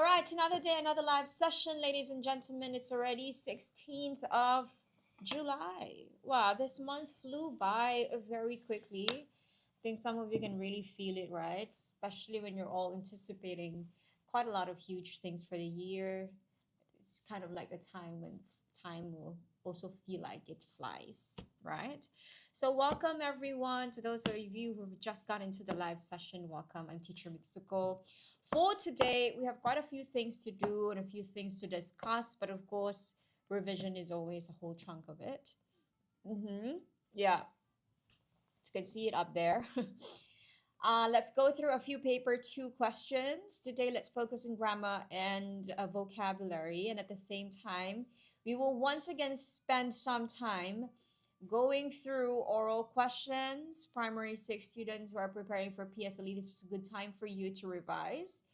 All right, another day, another live session, ladies and gentlemen. It's already 16th of July. Wow, this month flew by very quickly. I think some of you can really feel it, right? Especially when you're all anticipating quite a lot of huge things for the year. It's kind of like a time when time will also feel like it flies, right? So, welcome everyone. To those of you who've just got into the live session, welcome. I'm Teacher Mitsuko. For today, we have quite a few things to do and a few things to discuss, but of course, revision is always a whole chunk of it. Yeah, you can see it up there. Let's go through a few paper two questions. Today, let's focus on grammar and vocabulary. And at the same time, we will once again spend some time going through oral questions. Primary six students who are preparing for PSLE, this is a good time for you to revise.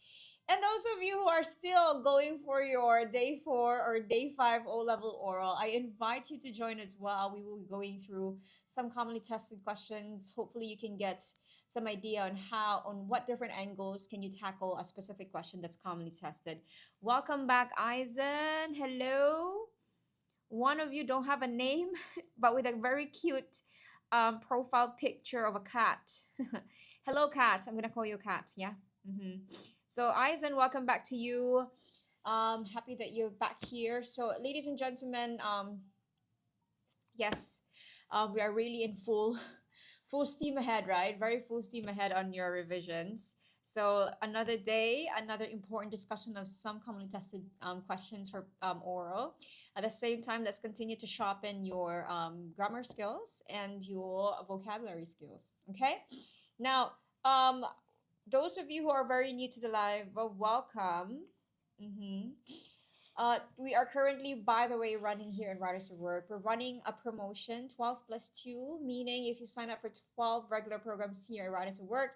And those of you who are still going for your day 4 or day 5 O level oral, I invite you to join as well. We will be going through some commonly tested questions. Hopefully, you can get some idea on what different angles can you tackle a specific question that's commonly tested. Welcome back, Eisen. Hello. One of you don't have a name, but with a very cute profile picture of a cat. Hello, cat. I'm gonna call you cat. Yeah. So, Eisen, welcome back to you. Happy that you're back here. So, ladies and gentlemen, yes, we are really in full steam ahead, right? Very full steam ahead on your revisions. So another day, another important discussion of some commonly tested questions for oral. At the same time, let's continue to sharpen your grammar skills and your vocabulary skills. Okay. Now, those of you who are very new to the live, welcome. We are currently, by the way, running here in Writers of Work. We're running a promotion, 12 plus 2, meaning if you sign up for 12 regular programs here at Writers of Work,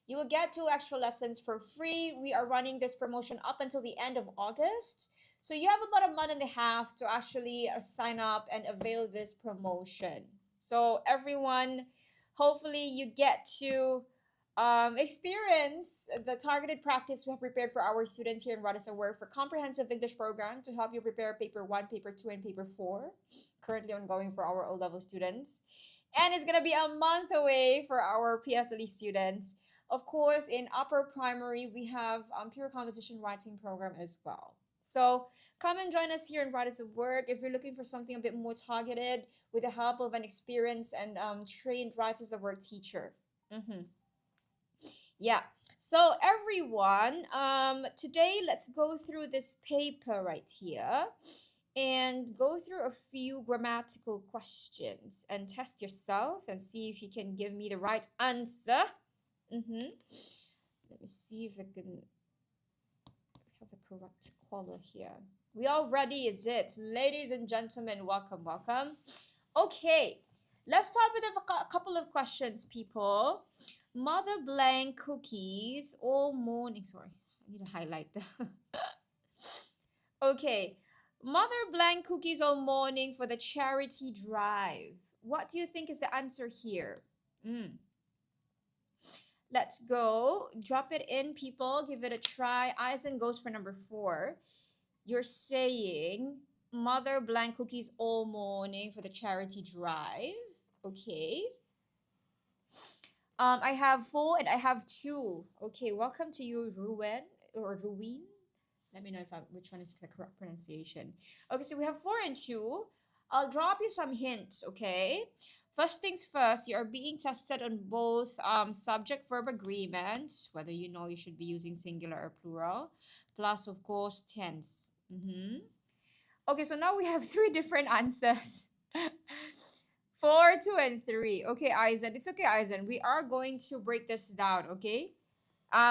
you will get 2 extra lessons for free. We are running this promotion up until the end of August. So you have about a month and a half to actually sign up and avail this promotion. So everyone, hopefully you get to experience the targeted practice we have prepared for our students here in Writers at Work for comprehensive English program to help you prepare paper 1, paper 2, and paper 4, currently ongoing for our O-level students. And it's going to be a month away for our PSLE students. Of course, in upper primary, we have pure composition writing program as well. So come and join us here in Writers at Work if you're looking for something a bit more targeted with the help of an experienced and trained Writers at Work teacher. Yeah. So everyone, today let's go through this paper right here and go through a few grammatical questions and test yourself and see if you can give me the right answer. Let me see if I can have the correct color here. We all ready, is it? Ladies and gentlemen, welcome, welcome. Okay, let's start with a couple of questions, people. Mother blank cookies all morning. Sorry, I need to highlight the. Okay, mother blank cookies all morning for the charity drive. What do you think is the answer here? Let's go. Drop it in, people. Give it a try. Eisen goes for number 4. You're saying mother blank cookies all morning for the charity drive. Okay. I have 4 and I have 2. Okay, welcome to you, Ruin or Ruin. Let me know which one is the correct pronunciation. Okay, so we have 4 and 2. I'll drop you some hints, okay? First things first, you are being tested on both subject-verb agreement, whether you know you should be using singular or plural, plus, of course, tense. Okay, so now we have 3 different answers. 4, 2, and 3. Okay, Eisen. It's okay, Eisen. We are going to break this down, okay?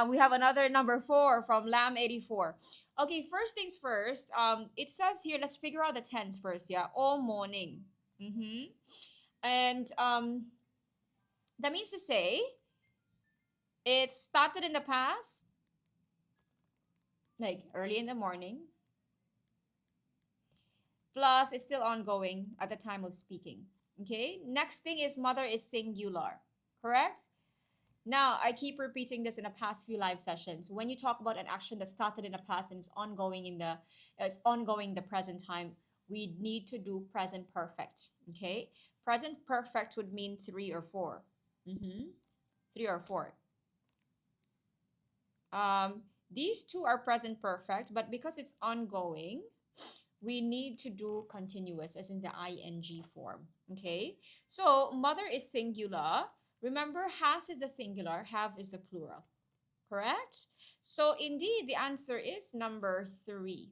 We have another number 4 from Lam84. Okay, first things first. It says here, let's figure out the tense first, yeah? All morning. And that means to say, it started in the past, like early in the morning, plus it's still ongoing at the time of speaking. Okay, next thing is mother is singular, correct? Now, I keep repeating this in the past few live sessions. When you talk about an action that started in the past and it's ongoing in the present time, we need to do present perfect. Okay, present perfect would mean three or four. Mm-hmm. Three or four. These two are present perfect, but because it's ongoing, we need to do continuous as in the ing form. Okay, so mother is singular. Remember, has is the singular, have is the plural. Correct? So indeed, the answer is number 3.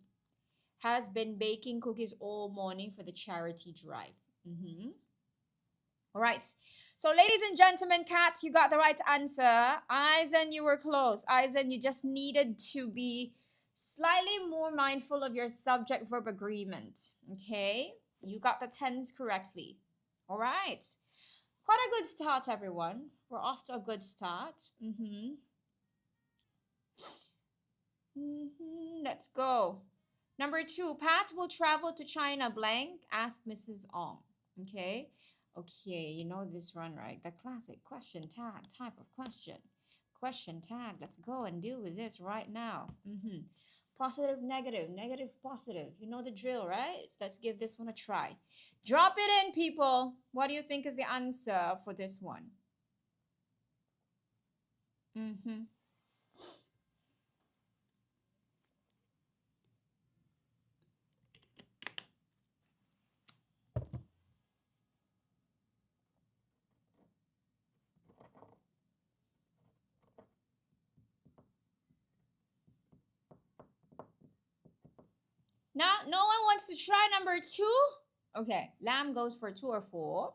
Has been baking cookies all morning for the charity drive. Mm-hmm. All right. So, ladies and gentlemen, Kat, you got the right answer. Eisen, you were close. Eisen, you just needed to be slightly more mindful of your subject verb agreement. Okay? You got the tense correctly. All right. Quite a good start, everyone. We're off to a good start. Let's go. Number 2, Pat will travel to China blank, asked Mrs. Ong. Okay. Okay, you know this one, right? The classic question tag type of question. Question tag. Let's go and deal with this right now. Positive, negative, negative, positive. You know the drill, right? Let's give this one a try. Drop it in, people. What do you think is the answer for this one? Now, no one wants to try number 2? Okay, Lamb goes for 2 or 4.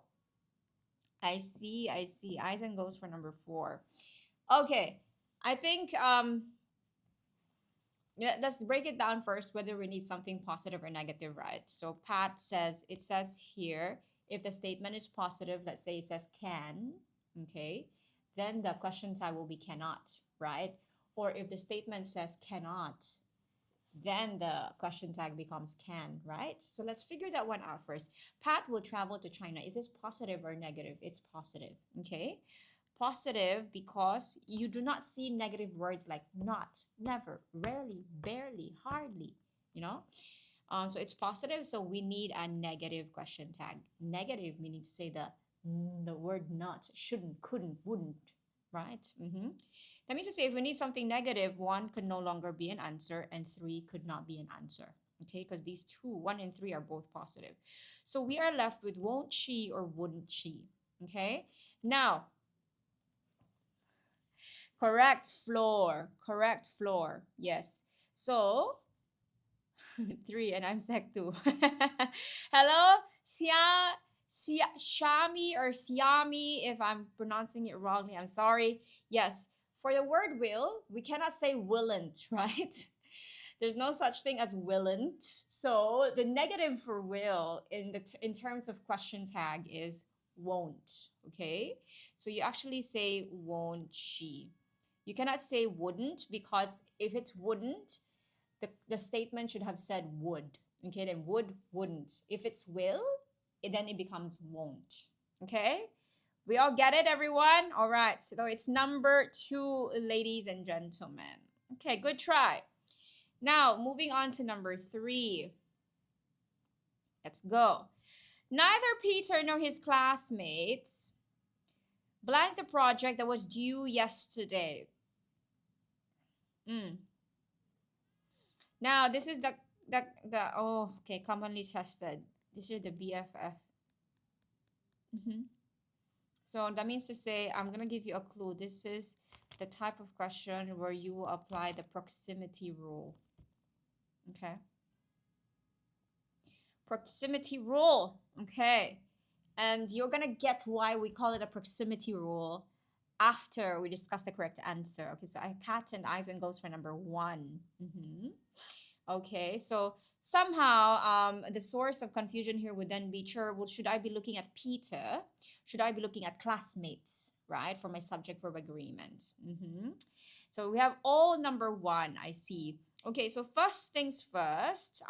I see. Eisen goes for number 4. Okay, I think let's break it down first whether we need something positive or negative, right? So Pat says, it says here, if the statement is positive, let's say it says can, okay, then the question tag will be cannot, right? Or if the statement says cannot, then the question tag becomes can, right? So let's figure that one out first. Pat will travel to China. Is this positive or negative? It's positive, okay? Positive because you do not see negative words like not, never, rarely, barely, hardly, you know? So it's positive, so we need a negative question tag. Negative meaning to say the word not, shouldn't, couldn't, wouldn't, right? That means to say if we need something negative, 1 could no longer be an answer and 3 could not be an answer. Okay, because these two, 1 and 3, are both positive. So we are left with won't she or wouldn't she. Okay, now, correct floor. Yes. So, 3 and I'm sec 2. Hello, Shami or Siami, if I'm pronouncing it wrongly, I'm sorry. Yes, for the word will, we cannot say willn't, right? There's no such thing as willn't. So the negative for will in terms of question tag is won't, okay? So you actually say won't she. You cannot say wouldn't because if it's wouldn't, the statement should have said would. Okay, then would, wouldn't. If it's will, then it becomes won't. Okay? We all get it, everyone? All right. So it's number 2, ladies and gentlemen. Okay, good try. Now, moving on to number 3. Let's go. Neither Peter nor his classmates blanked the project that was due yesterday. Now, this is the oh, okay, commonly tested. This is the BFF. So that means to say, I'm going to give you a clue. This is the type of question where you will apply the proximity rule. Okay. Proximity rule. Okay. And you're going to get why we call it a proximity rule after we discuss the correct answer. Okay, so Kat and Eisen goes for number 1. Okay, so somehow the source of confusion here would then be, sure, well, should I be looking at Peter? Should I be looking at classmates, right, for my subject verb agreement? So we have all number 1, I see. Okay, so first things first,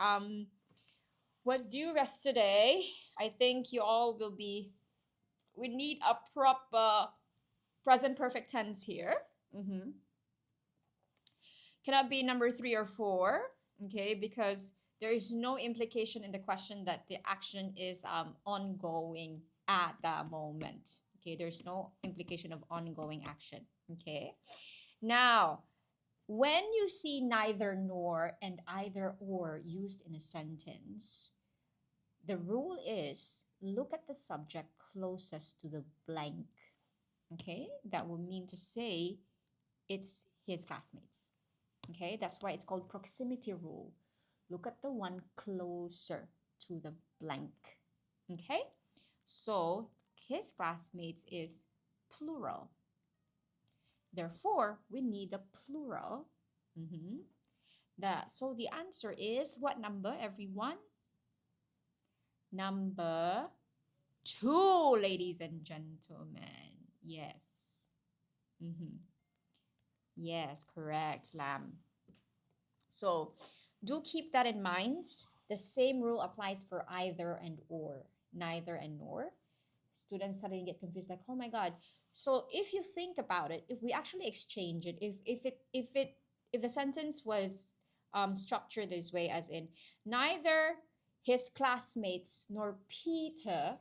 was due yesterday. I think you all will be, we need a proper present perfect tense here. Cannot be number 3 or 4, okay, because there is no implication in the question that the action is ongoing at that moment. Okay, there's no implication of ongoing action. Okay, now when you see neither nor and either or used in a sentence, the rule is look at the subject closest to the blank. Okay, that would mean to say it's his classmates. Okay, that's why it's called proximity rule. Look at the one closer to the blank. Okay, so his classmates is plural. Therefore, we need the plural. So the answer is what number, everyone? Number 2, ladies and gentlemen. Yes. Yes, correct, Lam. So do keep that in mind. The same rule applies for either and or, neither and nor. Students suddenly get confused, like, oh my God. So if you think about it, if we actually exchange it, if the sentence was structured this way, as in neither his classmates nor Peter,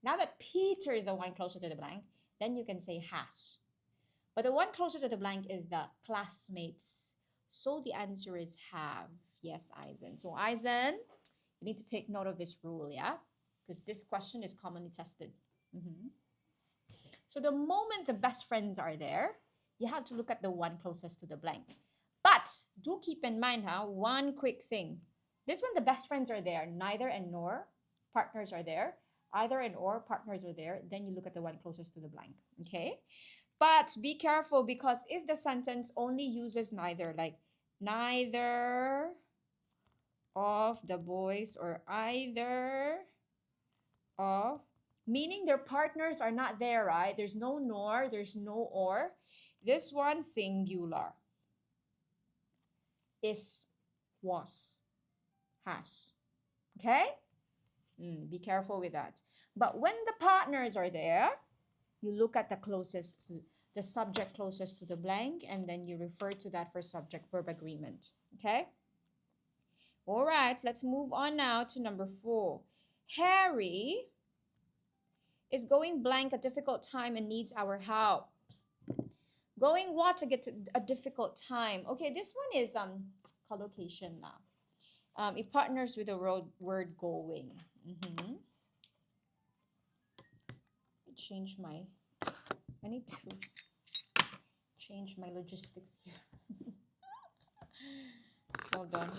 now that Peter is the one closer to the blank, then you can say has. But the one closer to the blank is the classmates. So the answer is have. Yes, Eisen. So Eisen, you need to take note of this rule, yeah? Because this question is commonly tested. So the moment the best friends are there, you have to look at the one closest to the blank. But do keep in mind, one quick thing. This one, the best friends are there, neither and nor, partners are there, either and or, partners are there, then you look at the one closest to the blank, okay? But be careful, because if the sentence only uses neither, like neither of the boys or either of, meaning their partners are not there, right? There's no nor, there's no or. This one, singular. Is, was, has. Okay? Be careful with that. But when the partners are there, you look at the subject closest to the blank, and then you refer to that for subject-verb agreement. Okay? All right, let's move on now to number 4. Harry is going blank a difficult time and needs our help. Going what to get to a difficult time? Okay, this one is collocation now. It partners with the word going. I need to change my logistics here. Hold on.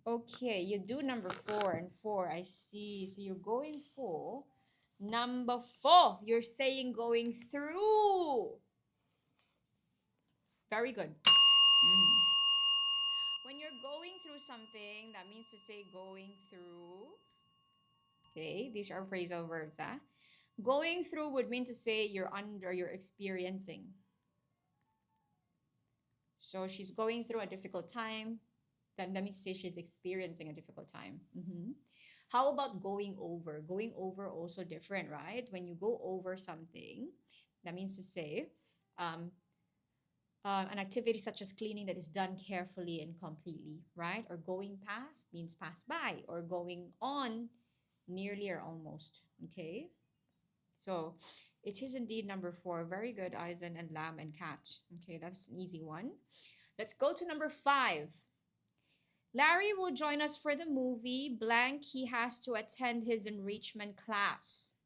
Okay, you do number 4 and 4. I see. So you're going for number 4. You're saying going through. Very good. When you're going through something, that means to say going through. Okay, these are phrasal verbs. Going through would mean to say you're experiencing. So she's going through a difficult time. That means to say she's experiencing a difficult time. How about going over? Going over also different, right? When you go over something, that means to say an activity such as cleaning that is done carefully and completely, right? Or going past means pass by, or going on nearly or almost, okay? So it is indeed number 4. Very good, Eisen and Lam and Kat. Okay, that's an easy one. Let's go to number 5. Larry will join us for the movie blank. He has to attend his enrichment class.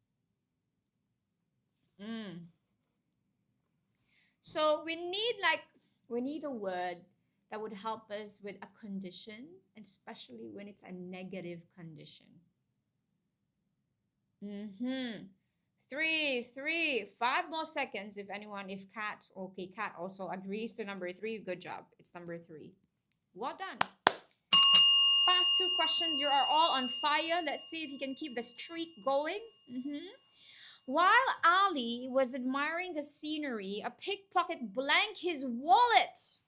So we need a word that would help us with a condition, and especially when it's a negative condition. 5 more seconds if Kat also agrees to number 3. Good job. It's number 3. Well done. Past 2 questions, you are all on fire. Let's see if you can keep the streak going. While Ali was admiring the scenery, a pickpocket blanked his wallet.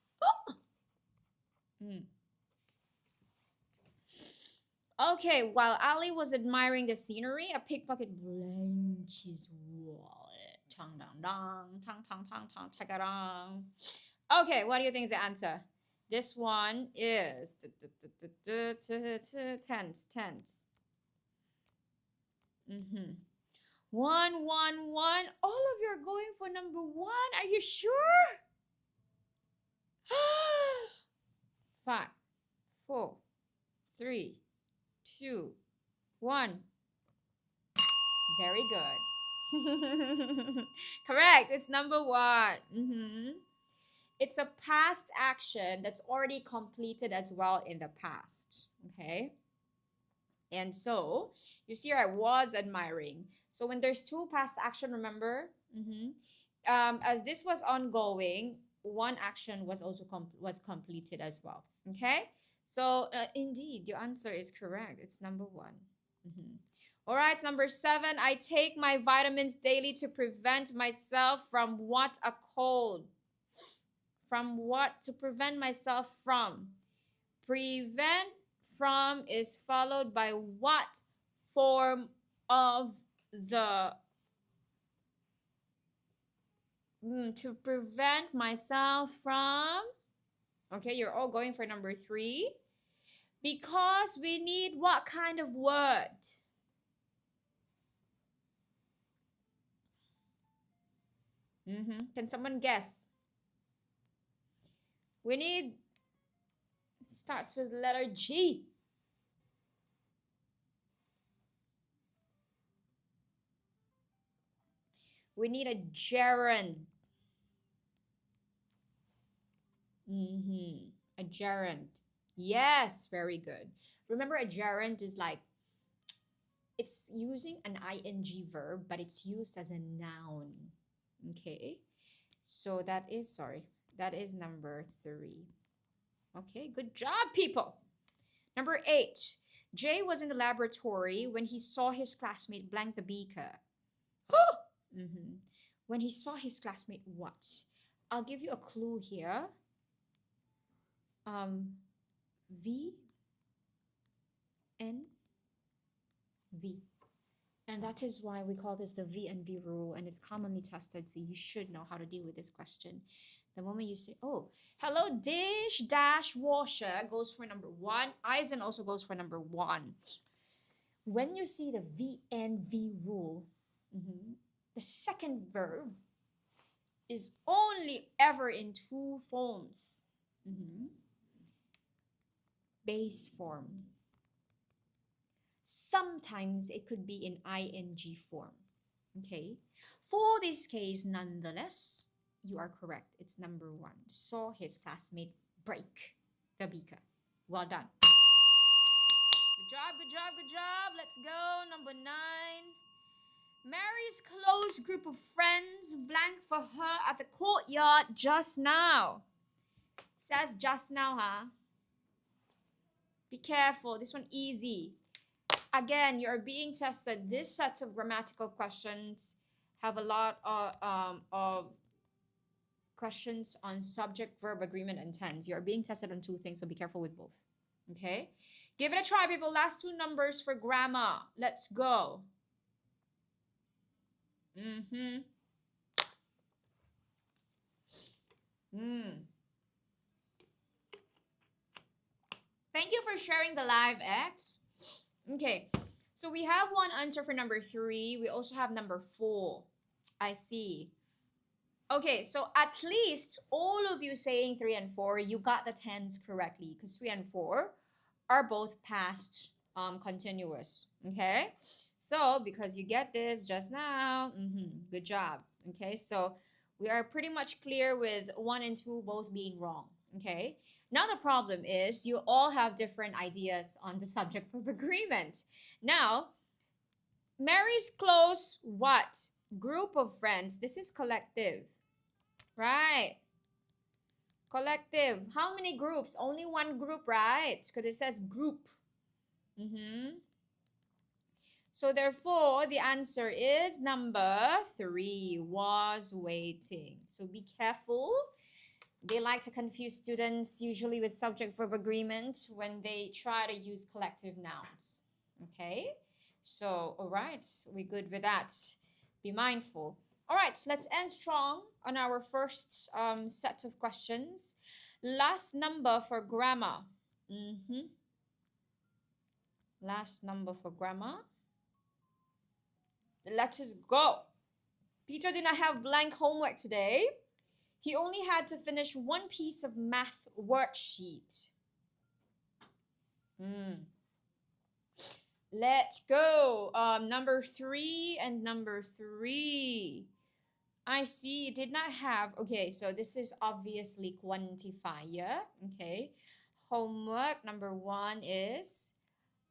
Okay, while Ali was admiring the scenery, a pickpocket blanked his wallet. tang dang dang, tang tang tang tang tagarang. Okay, what do you think is the answer? This one is tense, tense. One, one, one. All of you are going for number one. Are you sure? 5, 4, 3, 2, 1. Very good. Correct. It's number one. It's a past action that's already completed as well in the past. Okay. And so you see, I was admiring. So when there's two past action, remember, as this was ongoing, one action was also was completed as well. Okay. So indeed, your answer is correct. It's number one. All right, number 7. I take my vitamins daily to prevent myself from what? A cold. From what? To prevent myself from. Prevent from is followed by what form of the to prevent myself from. Okay, you're all going for number 3. Because we need what kind of word? Can someone guess? We need, starts with the letter G. We need a gerund. A gerund. Yes, very good. Remember, a gerund is like, it's using an ing verb, but it's used as a noun. Okay, so that is number 3. Okay, good job, people. Number 8. Jay was in the laboratory when he saw his classmate blank the beaker. When he saw his classmate what? I'll give you a clue here. V N V. And that is why we call this the V and V rule, and it's commonly tested, so you should know how to deal with this question. The moment you say, oh, hello, dish dash washer goes for number 1. Eisen also goes for number 1. When you see the V and V rule, the second verb is only ever in 2 forms. Base form. Sometimes it could be in ing form. Okay. For this case, nonetheless, you are correct. It's number 1. Saw his classmate break the beaker. Well done. Good job, good job, good job. Let's go. Number 9. Mary's close group of friends blank for her at the courtyard just now. It says just now, huh? Be careful. This one easy. Again, you're being tested. This set of grammatical questions have a lot of questions on subject, verb, agreement, and tense. You're being tested on 2 things, so be careful with both. Okay? Give it a try, people. Last 2 numbers for grammar. Let's go. Thank you for sharing the live, X. Okay, so we have one answer for number 3. We also have number 4. I see. Okay, so at least all of you saying 3 and 4, you got the tense correctly, because 3 and 4 are both past continuous. Okay, so because you get this just now, good job. Okay, so we are pretty much clear with 1 and 2 both being wrong. Okay, now the problem is you all have different ideas on the subject verb agreement. Now, Mary's close what? Group of friends. This is collective, right? Collective. How many groups? Only 1 group, right? Because it says group. So therefore, the answer is number 3, was waiting. So be careful. They like to confuse students usually with subject verb agreement when they try to use collective nouns. Okay, so all right, we're good with that. Be mindful. All right, so let's end strong on our first set of questions. Last number for grammar. Last number for grammar. Let us go. Peter did not have blank homework today. He only had to finish one piece of math worksheet. Let's go. Number 3 and number 3. I see you did not have. Okay, so this is obviously quantifier. Okay. Homework number 1 is,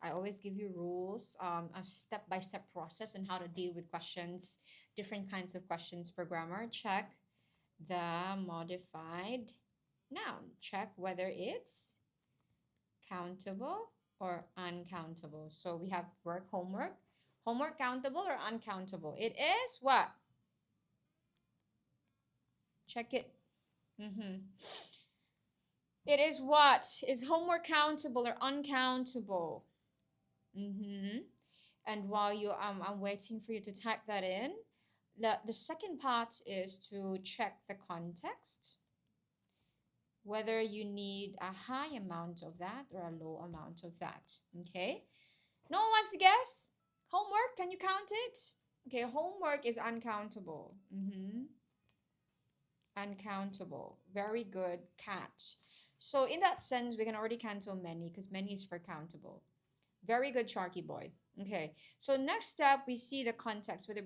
I always give you rules, a step-by-step process on how to deal with questions, different kinds of questions for grammar. Check the modified noun. Check whether it's countable or uncountable. So we have homework. Homework countable or uncountable? It is what? Check it. It is what? Is homework countable or uncountable? And while I'm waiting for you to type that in, the second part is to check the context, whether you need a high amount of that or a low amount of that. Okay, no one wants to guess. Homework, can you count it? Okay, homework is uncountable. Uncountable. Very good catch. So in that sense, we can already cancel many because many is for countable. Very good, Sharky boy. Okay, so next step, we see the context, whether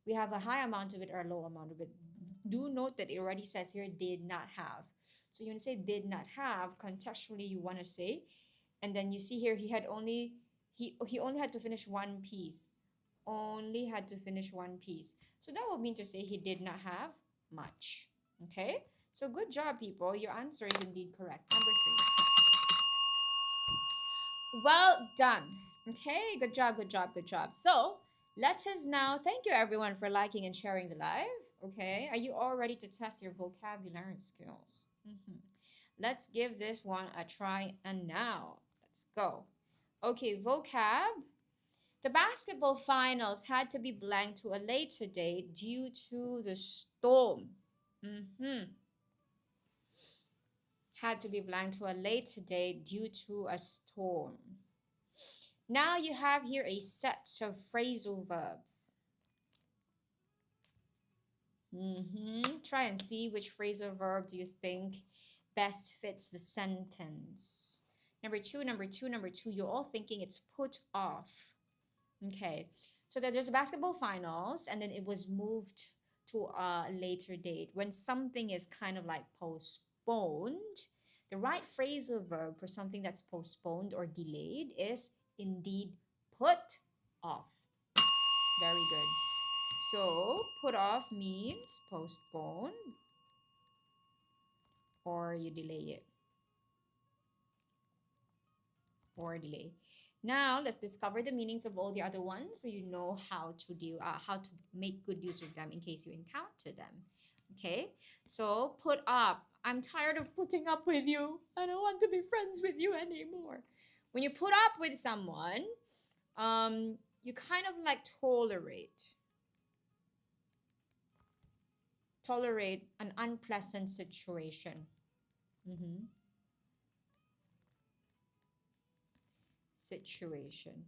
we have a high amount of it or a low amount of it. Do note that it already says here did not have. So you want to say did not have, contextually you want to say, and then you see here he only had to finish one piece. Only had to finish one piece. So that would mean to say he did not have much. Okay? So good job, people. Your answer is indeed correct. Number 3. Well done. Okay, good job, good job, good job. So let us now, thank you everyone for liking and sharing the live. Okay, are you all ready to test your vocabulary skills? Let's give this one a try, and now let's go. Okay, vocab. The basketball finals had to be blanked to a later date due to the storm. Had to be blanked to a later date due to a storm. Now you have here a set of phrasal verbs. Try and see which phrasal verb do you think best fits the sentence. Number 2, number 2, number 2. You're all thinking it's put off. Okay, so there's a basketball finals, and then it was moved to a later date. When something is kind of like postponed, the right phrasal verb for something that's postponed or delayed is indeed put off. Very good. So put off means postpone or you delay it. Or delay. Now let's discover the meanings of all the other ones so you know how to make good use of them in case you encounter them. Okay, so put up. I'm tired of putting up with you. I don't want to be friends with you anymore. When you put up with someone, you kind of like tolerate an unpleasant situation. Situation.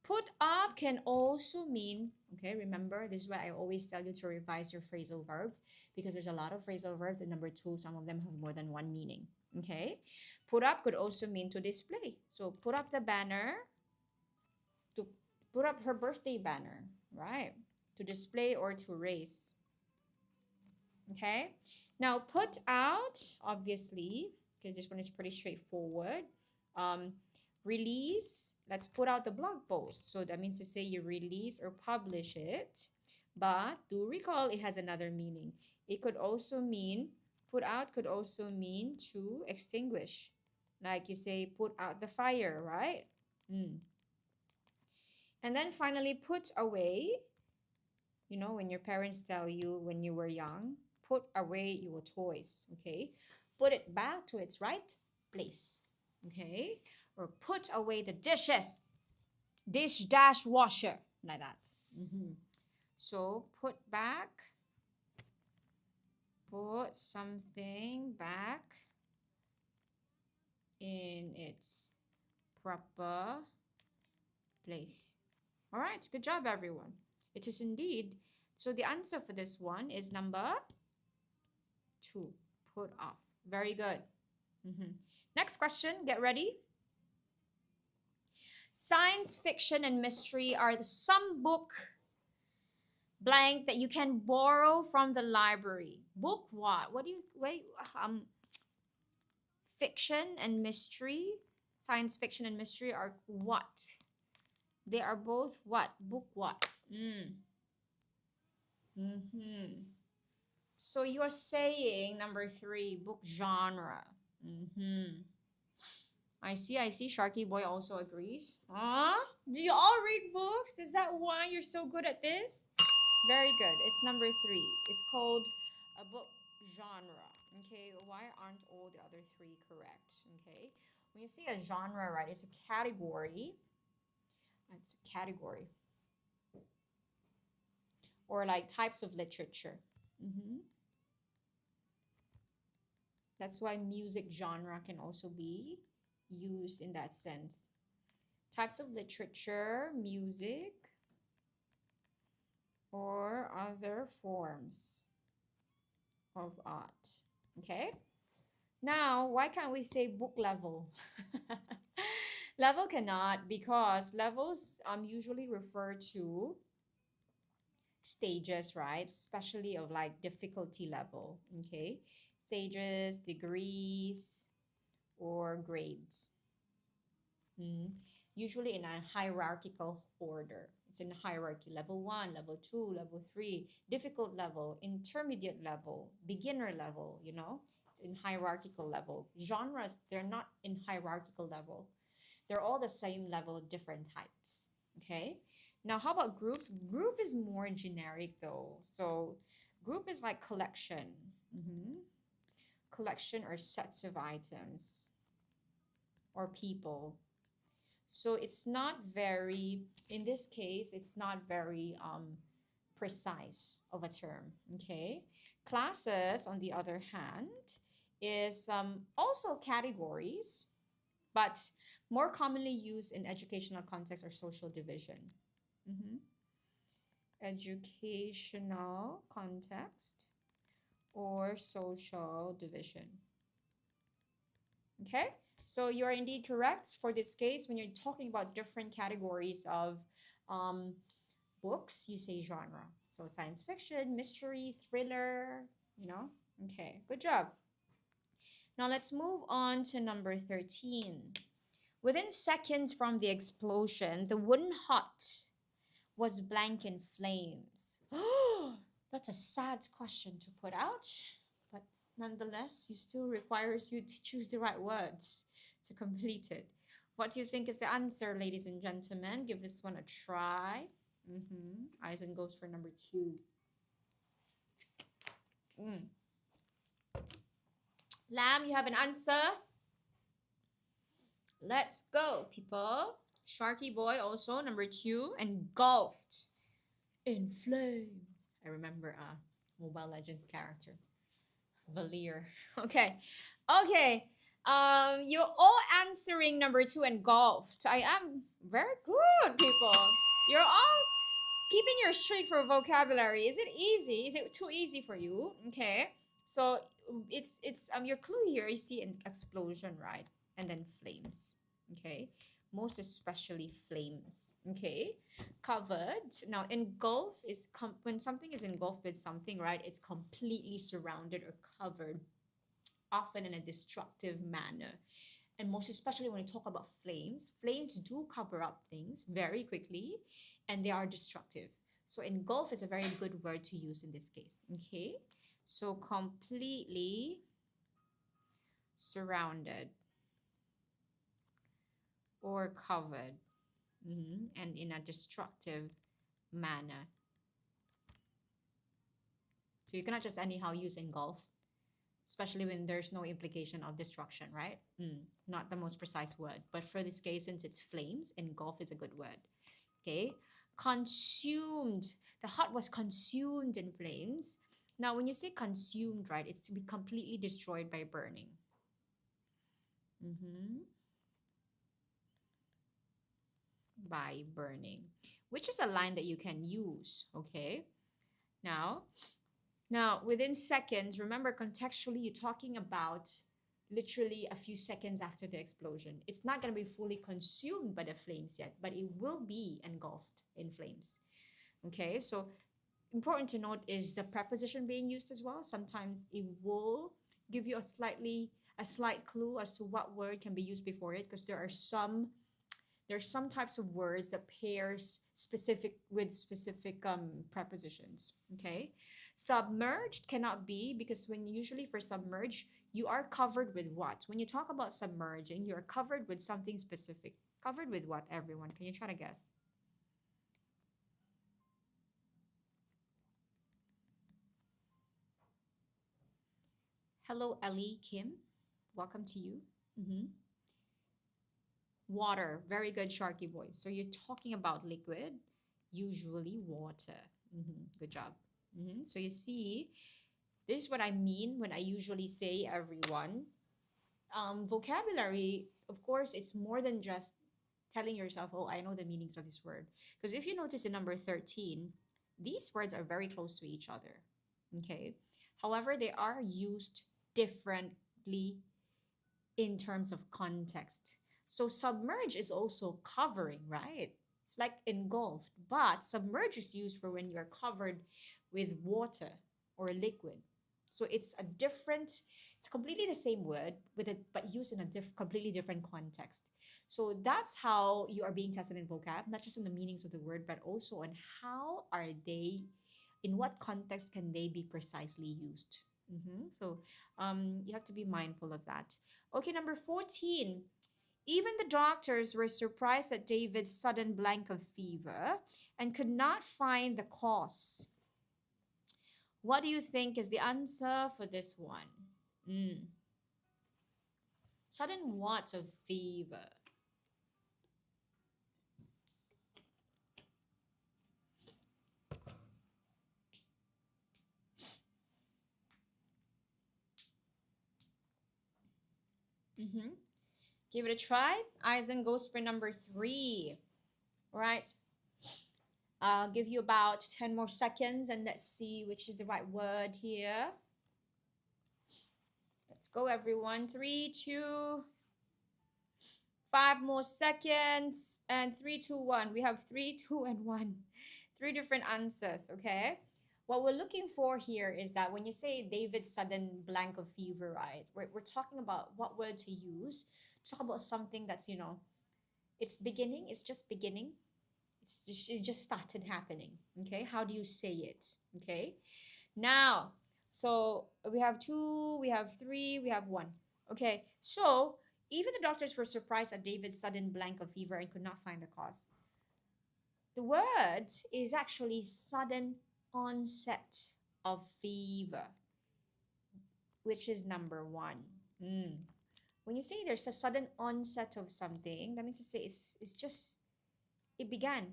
Put up can also mean, okay, remember, this is why I always tell you to revise your phrasal verbs, because there's a lot of phrasal verbs, and number 2, some of them have more than one meaning. Okay, put up could also mean to display. So put up the banner, to put up her birthday banner, right? To display or to raise. Okay, now put out, obviously, because this one is pretty straightforward. Release, let's put out the blog post. So that means to say you release or publish it. But do recall it has another meaning. It could also mean, put out could also mean to extinguish. Like you say, put out the fire, right? And then finally, put away. You know, when your parents tell you when you were young, put away your toys, okay? Put it back to its right place, okay? Or put away the dishes, dish dash washer, like that. So put something back in its proper place. All right, good job, everyone. It is indeed. So the answer for this one is number 2, put off. Very good. Next question, get ready. Science fiction and mystery are some book blank that you can borrow from the library. Book what? What do you, wait, fiction and mystery, science fiction and mystery are what? They are both what? Book what? So you're saying number 3, book genre. I see. Sharky Boy also agrees. Huh? Do you all read books? Is that why you're so good at this? Very good. It's number 3. It's called a book genre. Okay, why aren't all the other 3 correct? Okay, when you say a genre, right, it's a category. It's a category. Or like types of literature. That's why music genre can also be used in that sense. Types of literature, music, or other forms of art. Okay? Now, why can't we say book level? Level cannot, because levels usually refer to stages, right? Especially of like difficulty level. Okay? Stages, degrees, or grades. Usually in a hierarchical order. It's in hierarchy: level 1, level 2, level 3, difficult level, intermediate level, beginner level, you know? It's in hierarchical level. Genres, they're not in hierarchical level. They're all the same level, different types. Okay? Now, how about groups? Group is more generic though. So group is like collection. Collection or sets of items or people. So it's not very, in this case, it's not very precise of a term, okay? Classes, on the other hand, is also categories, but more commonly used in educational context or social division. Educational context or social division. Okay? So you are indeed correct for this case. When you're talking about different categories of books, you say genre. So science fiction, mystery, thriller, you know? Okay, good job. Now let's move on to number 13. Within seconds from the explosion, the wooden hut was blank in flames. That's a sad question to put out, but nonetheless, it still requires you to choose the right words to complete it. What do you think is the answer, ladies and gentlemen? Give this one a try. Eisen goes for number 2. Lamb, you have an answer? Let's go, people. Sharky Boy also, number 2. Engulfed in flames. I remember a Mobile Legends character. Valir. Okay. You're all answering number 2, engulfed. I am very good, people. You're all keeping your streak for vocabulary. Is it easy? Is it too easy for you? Okay. So it's your clue here. You see an explosion, right? And then flames. Okay. Most especially flames. Okay. Covered. Now, engulf is when something is engulfed with something, right? It's completely surrounded or covered, often in a destructive manner. And most especially when we talk about flames, flames do cover up things very quickly and they are destructive. So engulf is a very good word to use in this case. Okay. So completely surrounded or covered, and in a destructive manner. So you cannot just anyhow use engulf, especially when there's no implication of destruction, right? Not the most precise word, but for this case, since it's flames, engulf is a good word. Okay. Consumed. The hut was consumed in flames. Now, when you say consumed, right, it's to be completely destroyed by burning. By burning, which is a line that you can use, okay? Now, within seconds, remember contextually, you're talking about literally a few seconds after the explosion. It's not going to be fully consumed by the flames yet, but it will be engulfed in flames. Okay, so important to note is the preposition being used as well. Sometimes it will give you a slight clue as to what word can be used before it, because there are some types of words that pairs specific prepositions. Okay, submerged cannot be, because when usually for submerge, you are covered with what? When you talk about submerging, you are covered with something specific. Covered with what, everyone? Can you try to guess? Hello, Ellie Kim. Welcome to you. Water. Very good, Sharky voice. So you're talking about liquid, usually water. Good job. So you see, this is what I mean when I usually say, everyone. Vocabulary, of course, it's more than just telling yourself, oh, I know the meanings of this word. Because if you notice in number 13, these words are very close to each other. Okay. However, they are used differently in terms of context. So submerge is also covering, right? It's like engulfed, but submerge is used for when you're covered with water or liquid. So it's completely the same word but used in a completely different context. So that's how you are being tested in vocab, not just on the meanings of the word, but also on how are they, in what context can they be precisely used. So you have to be mindful of that. Okay, number 14. Even the doctors were surprised at David's sudden blank of fever and could not find the cause. What do you think is the answer for this one? Sudden what of fever? Give it a try. Eisen goes for number 3. Right. I'll give you about 10 more seconds and let's see which is the right word here. Let's go, everyone. 3, 2, 5 more seconds, and 3, 2, 1. We have 3, 2, and 1. 3 different answers, okay? What we're looking for here is that when you say David's sudden blank of fever, right? We're talking about what word to use. Talk about something that's, it's beginning. It's just beginning. It just started happening, okay? How do you say it, okay? Now, so we have 2, we have 3, we have 1. Okay, so even the doctors were surprised at David's sudden blank of fever and could not find the cause. The word is actually sudden onset of fever, which is number 1. When you say there's a sudden onset of something, that means to say it began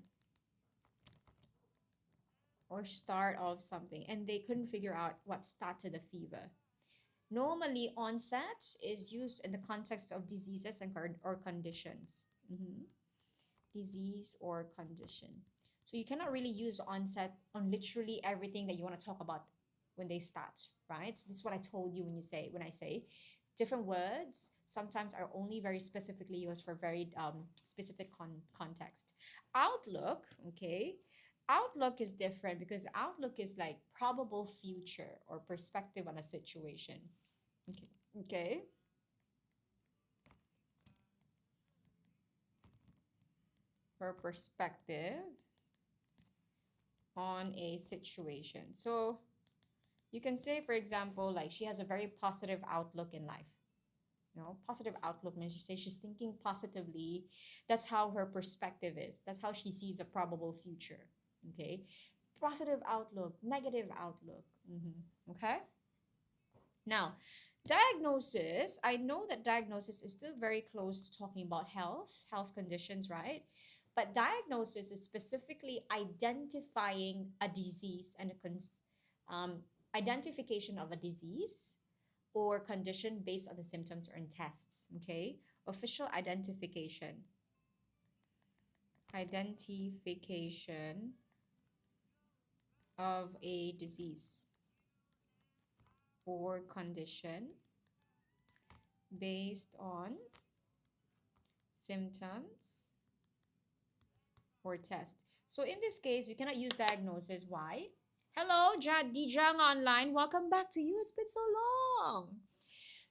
or start of something, and they couldn't figure out what started the fever. Normally, onset is used in the context of diseases or conditions. Disease or condition. So you cannot really use onset on literally everything that you want to talk about when they start, right? So this is what I told you when I say different words sometimes are only very specifically used for very specific context. Outlook, okay? Outlook is different because outlook is like probable future or perspective on a situation. Okay. For perspective on a situation. So you can say, for example, like she has a very positive outlook in life. Positive outlook means you say she's thinking positively. That's how her perspective is. That's how she sees the probable future. Okay. Positive outlook, negative outlook. Okay. Now, I know that diagnosis is still very close to talking about health conditions, right? But diagnosis is specifically identifying a disease and identification of a disease or condition based on the symptoms or in tests. Okay, official identification of a disease or condition based on symptoms or test. So in this case, you cannot use diagnosis. Why? Hello, Dijang online. Welcome back to you. It's been so long.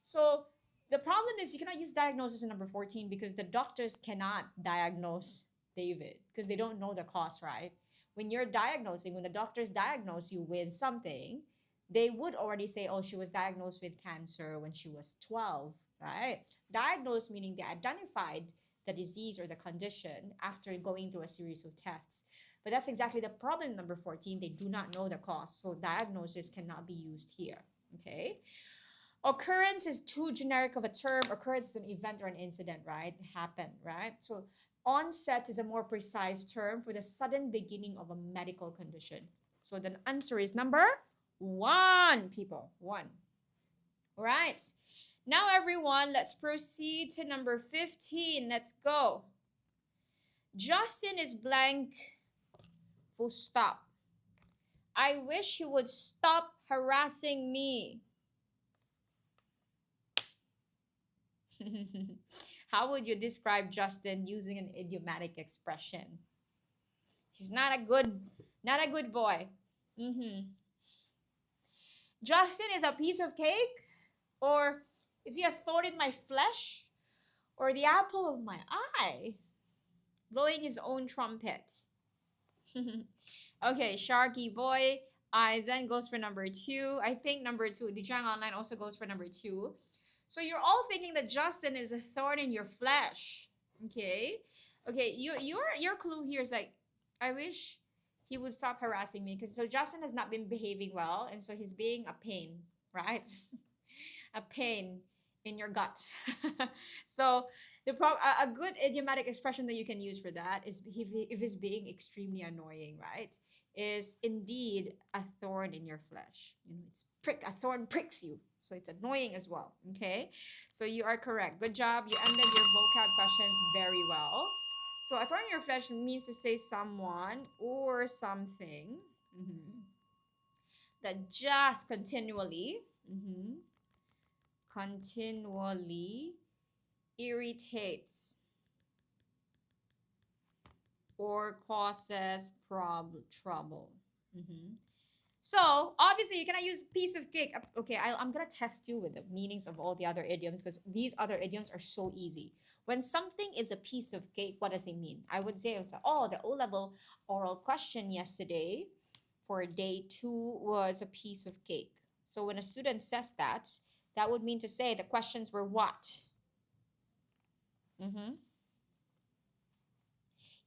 So the problem is you cannot use diagnosis in number 14 because the doctors cannot diagnose David because they don't know the cause, right? When you're diagnosing, when the doctors diagnose you with something, they would already say, oh, she was diagnosed with cancer when she was 12, right? Diagnosed meaning they identified the disease or the condition after going through a series of tests. But that's exactly the problem, number 14. They do not know the cause. So diagnosis cannot be used here, okay? Occurrence is too generic of a term. Occurrence is an event or an incident, right? Happen, right? So onset is a more precise term for the sudden beginning of a medical condition. So the answer is number 1, people. 1. All right. Now, everyone, let's proceed to number 15. Let's go. Justin is blank. Full stop. I wish he would stop harassing me. How would you describe Justin using an idiomatic expression? He's not a good boy. Justin is a piece of cake? Or is he a thorn in my flesh? Or the apple of my eye? Blowing his own trumpet. Okay, Sharky boy. Aizen goes for number 2. I think number 2. Dijang online also goes for number 2. So you're all thinking that Justin is a thorn in your flesh. Okay? Okay, your clue here is like, I wish he would stop harassing me. So Justin has not been behaving well, and so he's being a pain, right? A pain in your gut. So a good idiomatic expression that you can use for that is if he's being extremely annoying, right? Is indeed a thorn in your flesh. A thorn pricks you, so it's annoying as well. Okay, so you are correct. Good job. You ended your vocab questions very well. So a thorn in your flesh means to say someone or something that just continually irritates or causes trouble. So obviously you cannot use piece of cake. Okay, I'm gonna test you with the meanings of all the other idioms because these other idioms are so easy. When something is a piece of cake, what does it mean? I would say, the O-level oral question yesterday for day 2 was a piece of cake. So when a student says that, that would mean to say the questions were what?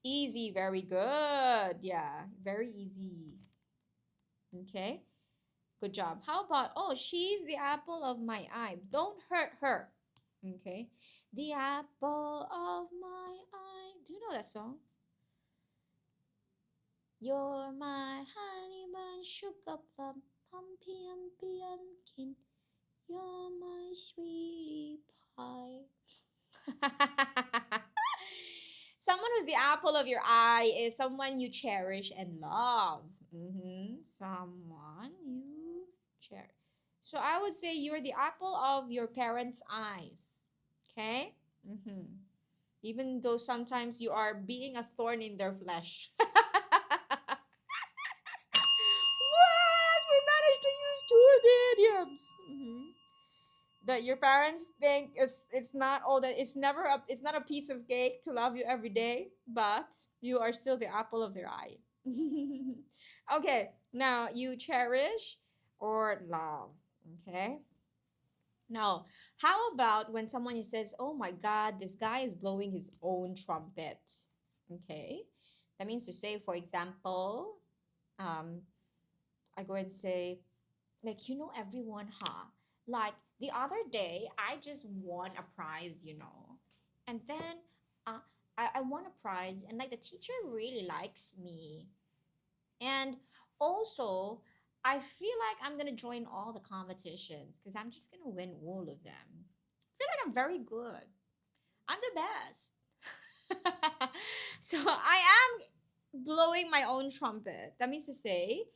Easy, very good. Yeah, very easy. Okay, good job. How about, oh, she's the apple of my eye. Don't hurt her. Okay, the apple of my eye. Do you know that song? You're my honey bun, sugar plum, pumpy pumpkin. You're my sweetie pie. Someone who's the apple of your eye is someone you cherish and love. Someone you cherish. So I would say you're the apple of your parents' eyes. Okay? Even though sometimes you are being a thorn in their flesh. What? We managed to use 2 of the idioms. That your parents think it's not all that, it's not a piece of cake to love you every day, but you are still the apple of their eye. Okay, now you cherish or love. Okay, now how about when someone says, oh my god, this guy is blowing his own trumpet? Okay, that means to say, for example, I go and say, like, everyone, like the other day I just won a prize, and then I want a prize, and like the teacher really likes me. And also, I feel like I'm gonna join all the competitions because I'm just gonna win all of them. I feel like I'm very good. I'm the best. So I am blowing my own trumpet. That means to say,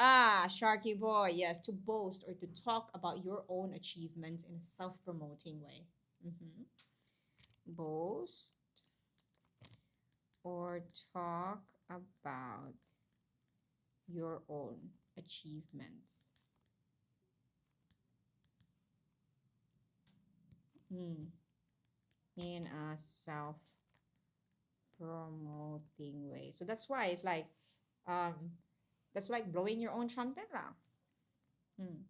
Sharky boy, yes, to boast or to talk about your own achievements in a self-promoting way. Mhm. Boast or talk about your own achievements. Mm. In a self-promoting way. So that's why it's like, um, that's like blowing your own trumpet now. Hmm.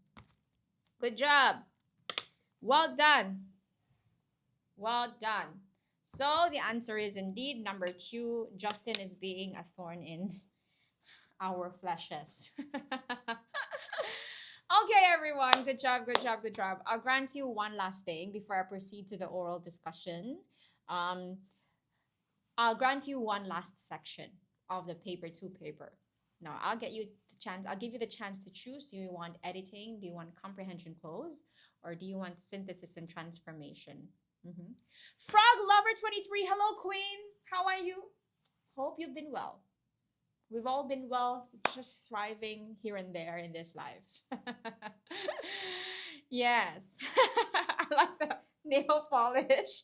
Good job. Well done. Well done. So the answer is indeed number 2. Justin is being a thorn in our fleshes. Okay, everyone. Good job, good job, good job. I'll grant you one last thing before I proceed to the oral discussion. Um, I'll grant you one last section of the paper 2 paper. Now, I'll get you the chance. I'll give you the chance to choose. Do you want editing? Do you want comprehension close? Or do you want synthesis and transformation? Mm-hmm. Frog Lover 23. Hello, Queen. How are you? Hope you've been well. We've all been well, just thriving here and there in this life. Yes. I like the nail polish.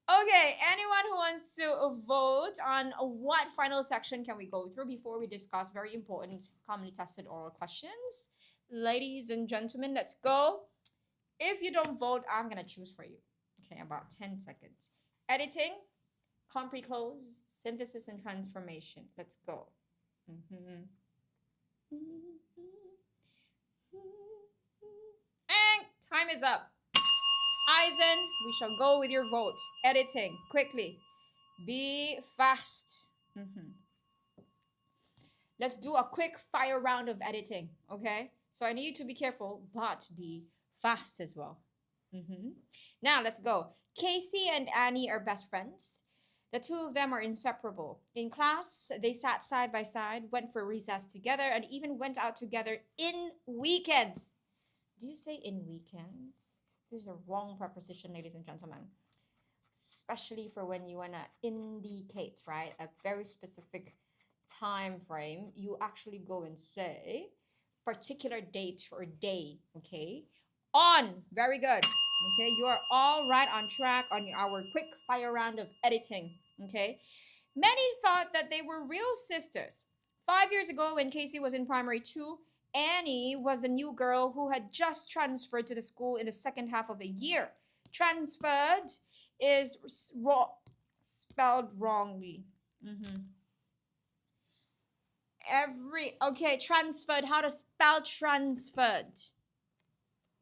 Okay, anyone who wants to vote on what final section can we go through before we discuss very important commonly tested oral questions? Ladies and gentlemen, let's go. If you don't vote, I'm going to choose for you. Okay, about 10 seconds. Editing, compre close, synthesis and transformation. Let's go. Mm-hmm. And time is up. Eisen, we shall go with your vote. Editing, quickly. Be fast. Mm-hmm. Let's do a quick fire round of editing, okay? So I need you to be careful, but be fast as well. Mm-hmm. Now let's go. Casey and Annie are best friends. The two of them are inseparable. In class, they sat side by side, went for recess together, and even went out together in weekends. Do you say in weekends? This is a wrong preposition, ladies and gentlemen. Especially for when you want to indicate, right, a very specific time frame, you actually go and say particular date or day, okay? On, very good. Okay, you are all right on track on our quick fire round of editing, okay? Many thought that they were real sisters. 5 years ago, when Casey was in primary 2, Annie was the new girl who had just transferred to the school in the second half of the year. Transferred is spelled wrongly. Mm-hmm. Okay, transferred. How to spell transferred?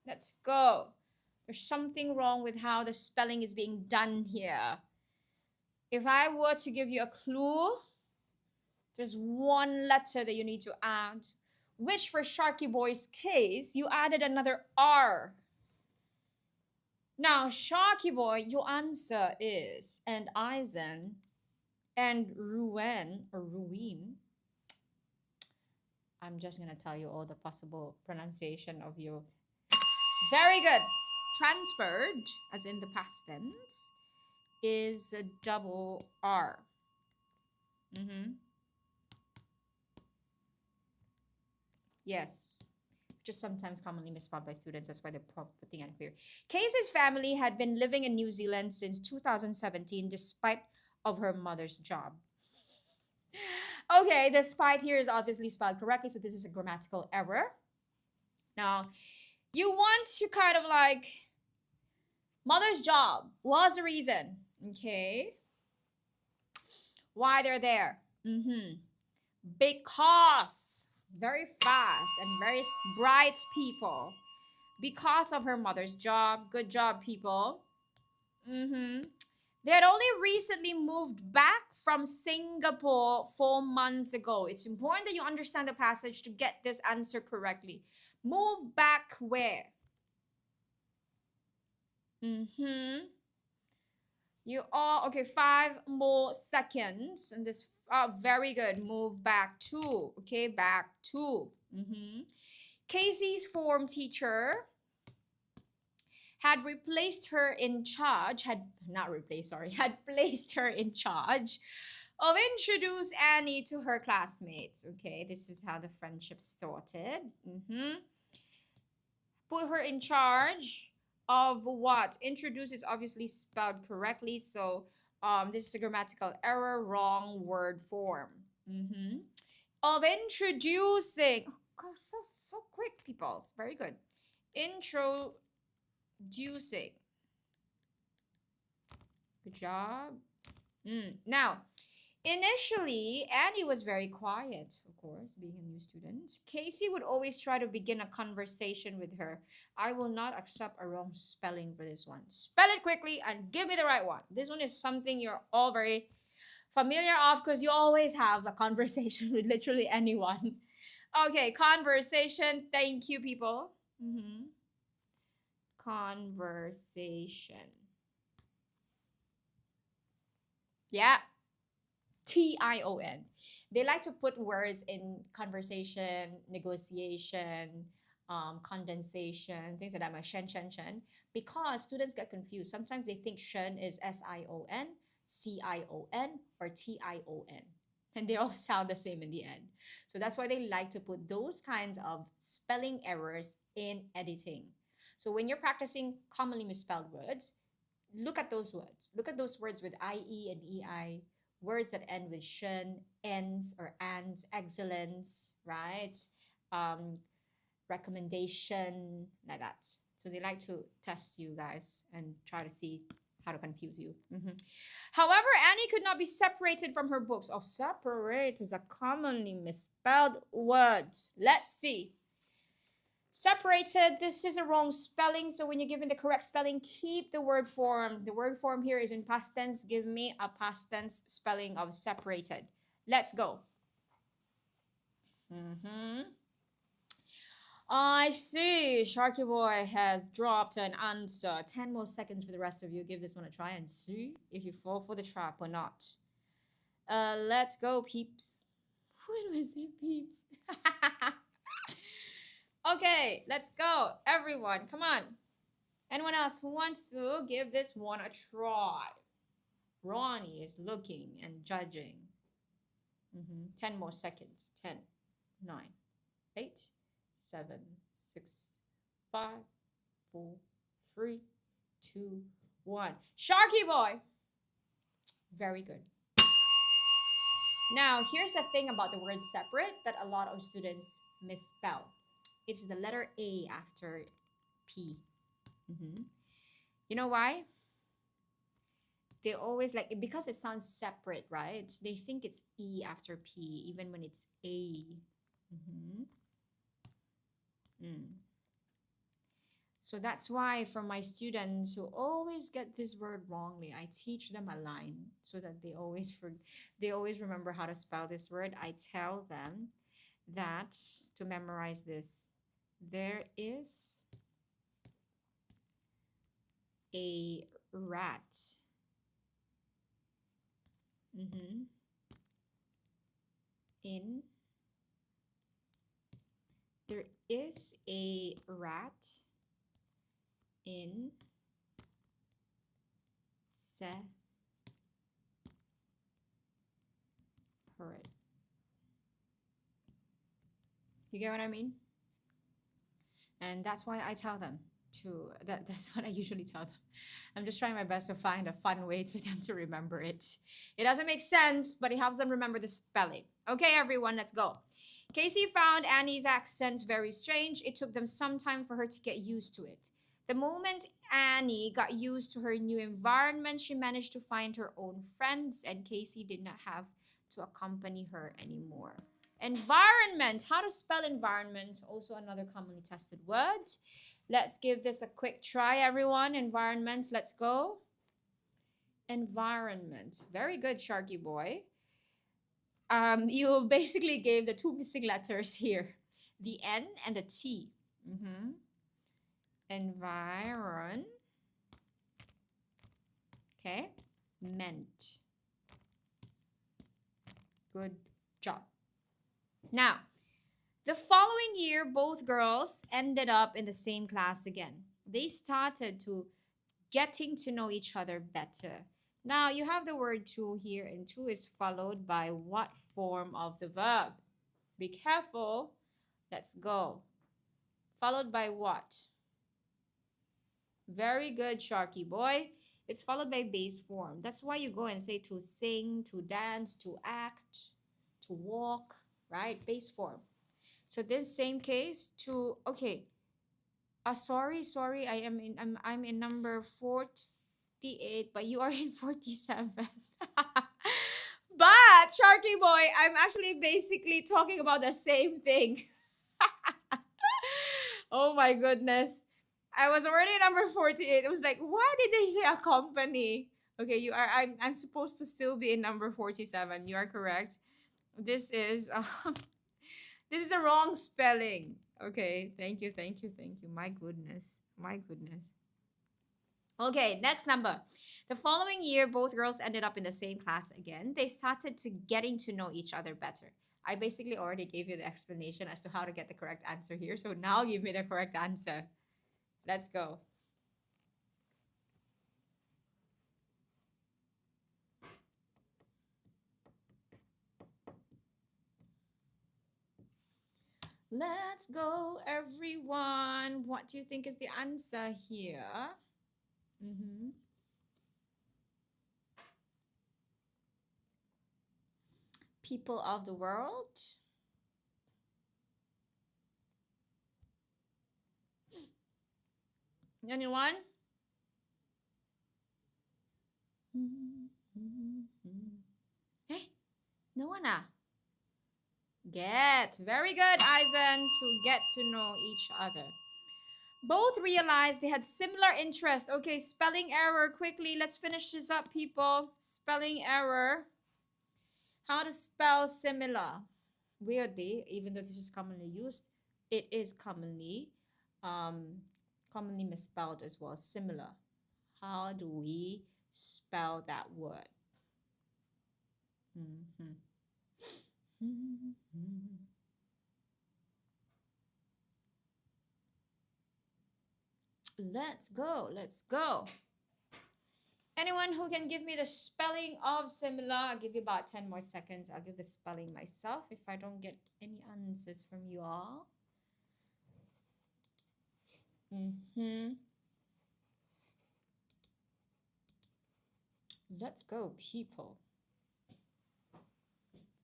Let's go. There's something wrong with how the spelling is being done here. If I were to give you a clue, there's one letter that you need to add, which for Sharky Boy's case, you added another R. Now, Sharky Boy, your answer is, and Eisen, and Ruin, or Ruin. I'm just going to tell you all the possible pronunciation of your. Very good. Transferred, as in the past tense, is a double R. Mm-hmm. Yes. Just sometimes commonly misspelled by students. That's why they're putting unclear. Casey's family had been living in New Zealand since 2017, despite of her mother's job. Okay, despite here is obviously spelled correctly, so this is a grammatical error. Now, you want to kind of like, mother's job was a reason, okay? Why they're there? Mm-hmm. Because, very fast and very bright people. Because of her mother's job. Good job, people. Mm-hmm. They had only recently moved back from Singapore 4 months ago. It's important that you understand the passage to get this answer correctly. Move back where? Mm-hmm. You all, okay, 5 more seconds. And this, very good. Move back 2. Okay, back 2. Casey's form teacher had replaced her in charge, had placed her in charge of introduce Annie to her classmates. Okay, this is how the friendship started. Put her in charge of what? Introduce is obviously spelled correctly, so this is a grammatical error, wrong word form. Of introducing, oh God, so quick, people. Very good. Introducing. Good job. Now, initially, Annie was very quiet, of course, being a new student. Casey would always try to begin a conversation with her. I will not accept a wrong spelling for this one. Spell it quickly and give me the right one. This one is something you're all very familiar of because you always have a conversation with literally anyone. Okay, conversation. Thank you, people. Conversation. Yeah. Tion. They like to put words in conversation, negotiation, condensation, things like that, like shen, because students get confused. Sometimes they think shen is S-I-O-N, C-I-O-N, or T-I-O-N. And they all sound the same in the end. So that's why they like to put those kinds of spelling errors in editing. So when you're practicing commonly misspelled words, look at those words. Look at those words with IE and EI, words that end with shen, ends or ands, excellence, right? Recommendation, like that. So they like to test you guys and try to see how to confuse you. However, Annie could not be separated from her books. Oh, separate is a commonly misspelled word. Let's see. Separated, this is a wrong spelling. So when you're given the correct spelling, keep the word form. The word form here is in past tense. Give me a past tense spelling of separated. Let's go. I see. Sharky Boy has dropped an answer. 10 more seconds for the rest of you. Give this one a try and see if you fall for the trap or not. Let's go, peeps. When do I say peeps? Okay, let's go. Everyone, come on. Anyone else who wants to give this one a try? Ronnie is looking and judging. 10 more seconds. 10, 9, 8, 7, 6, 5, 4, 3, 2, 1. Sharky Boy. Very good. Now, here's the thing about the word separate that a lot of students misspell. It's the letter A after P. You know why? They always like it because it sounds separate, right? They think it's E after P, even when it's A. So that's why for my students who always get this word wrongly, I teach them a line so that they always remember how to spell this word. I tell them that to memorize this, there is a rat. There is a rat in separate. You get what I mean? And that's why I tell them to, that's what I usually tell them. I'm just trying my best to find a fun way for them to remember it. It doesn't make sense, but it helps them remember the spelling. Okay, everyone, let's go. Casey found Annie's accent very strange. It took them some time for her to get used to it. The moment Annie got used to her new environment, she managed to find her own friends, and Casey did not have to accompany her anymore. Environment. How to spell environment? Also another commonly tested word. Let's give this a quick try, everyone. Environment. Let's go. Environment. Very good, Sharky Boy. You basically gave the two missing letters here, the N and the T. Environ. Okay. meant. Good job. Now, the following year, both girls ended up in the same class again. They started to getting to know each other better. Now, you have the word to here, and to is followed by what form of the verb? Be careful. Let's go. Followed by what? Very good, Sharky boy. It's followed by base form. That's why you go and say to sing, to dance, to act, to walk, right? Base form. So this same case to, okay. Sorry, I'm in number 48, but you are in 47. But Sharky boy, I'm actually basically talking about the same thing. Oh my goodness. I was already number 48. It was like, why did they say a company? Okay, you are I'm supposed to still be in number 47. You are correct. This is this is a wrong spelling. Okay, thank you. My goodness. Okay, next number. The following year, both girls ended up in the same class again. They started to getting to know each other better. I basically already gave you the explanation as to how to get the correct answer here. So now give me the correct answer. Let's go. Let's go, everyone. What do you think is the answer here? People of the world. Anyone? Hey, no one ah. Get. Very good, Eisen. To get to know each other. Both realized they had similar interest. Okay, spelling error. Quickly, let's finish this up, people. Spelling error. How to spell similar? Weirdly, even though this is commonly used, it is commonly misspelled as well. Similar. How do we spell that word? Let's go. Anyone who can give me the spelling of similar? I'll give you about 10 more seconds. I'll give the spelling myself if I don't get any answers from you all. Let's go, people.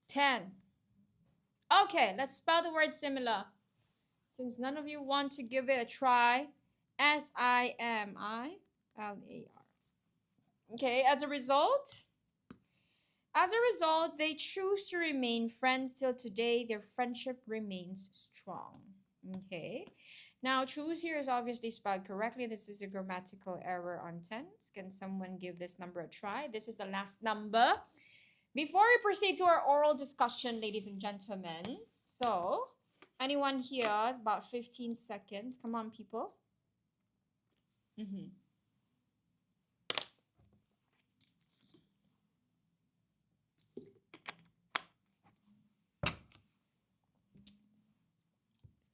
10. Okay, let's spell the word similar. Since none of you want to give it a try, SIMILAR. Okay, as a result, they choose to remain friends till today. Their friendship remains strong. Okay. Now, choose here is obviously spelled correctly. This is a grammatical error on tense. Can someone give this number a try? This is the last number. Before we proceed to our oral discussion, ladies and gentlemen. So, anyone here? About 15 seconds. Come on, people. Let's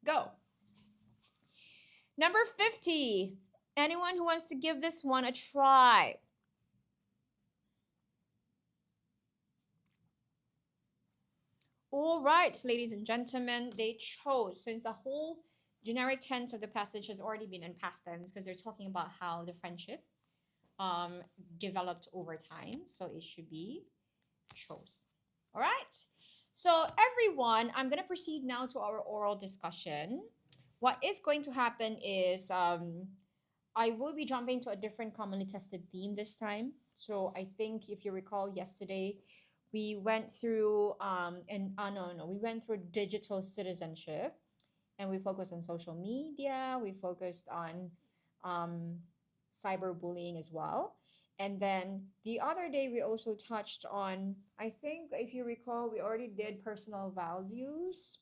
go. Number 50. Anyone who wants to give this one a try? All right, ladies and gentlemen, they chose, since the whole generic tense of the passage has already been in past tense because they're talking about how the friendship developed over time. So it should be chose. All right. So everyone, I'm going to proceed now to our oral discussion. What is going to happen is I will be jumping to a different commonly tested theme this time. So I think if you recall yesterday, we went through we went through digital citizenship, and we focused on social media. We focused on cyberbullying as well. And then the other day we also touched on, I think if you recall, we already did personal values.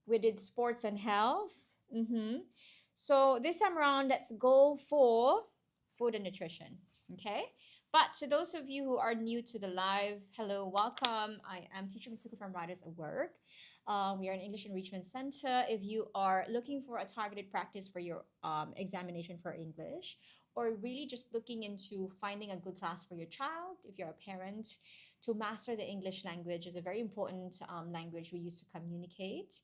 We did sports and health. So this time around, let's go for food and nutrition. Okay. But to those of you who are new to the live, hello, welcome. I am teacher Mitsuko from Riders at Work. We are an English Enrichment Center. If you are looking for a targeted practice for your examination for English, or really just looking into finding a good class for your child, if you're a parent, to master the English language is a very important language we use to communicate.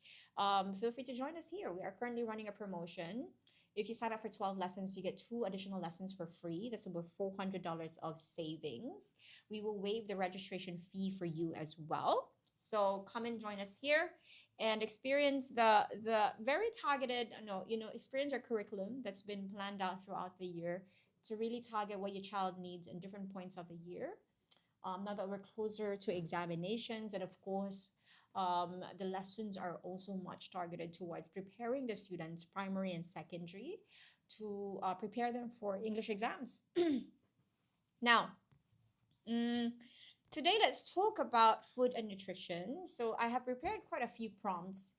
Feel free to join us here. We are currently running a promotion. If you sign up for 12 lessons, you get 2 additional lessons for free. That's over $400 of savings. We will waive the registration fee for you as well. So come and join us here and experience the very targeted, experience our curriculum that's been planned out throughout the year to really target what your child needs in different points of the year. Now that we're closer to examinations, and of course, the lessons are also much targeted towards preparing the students, primary and secondary, to prepare them for English exams. Now, today let's talk about food and nutrition. So I have prepared quite a few prompts.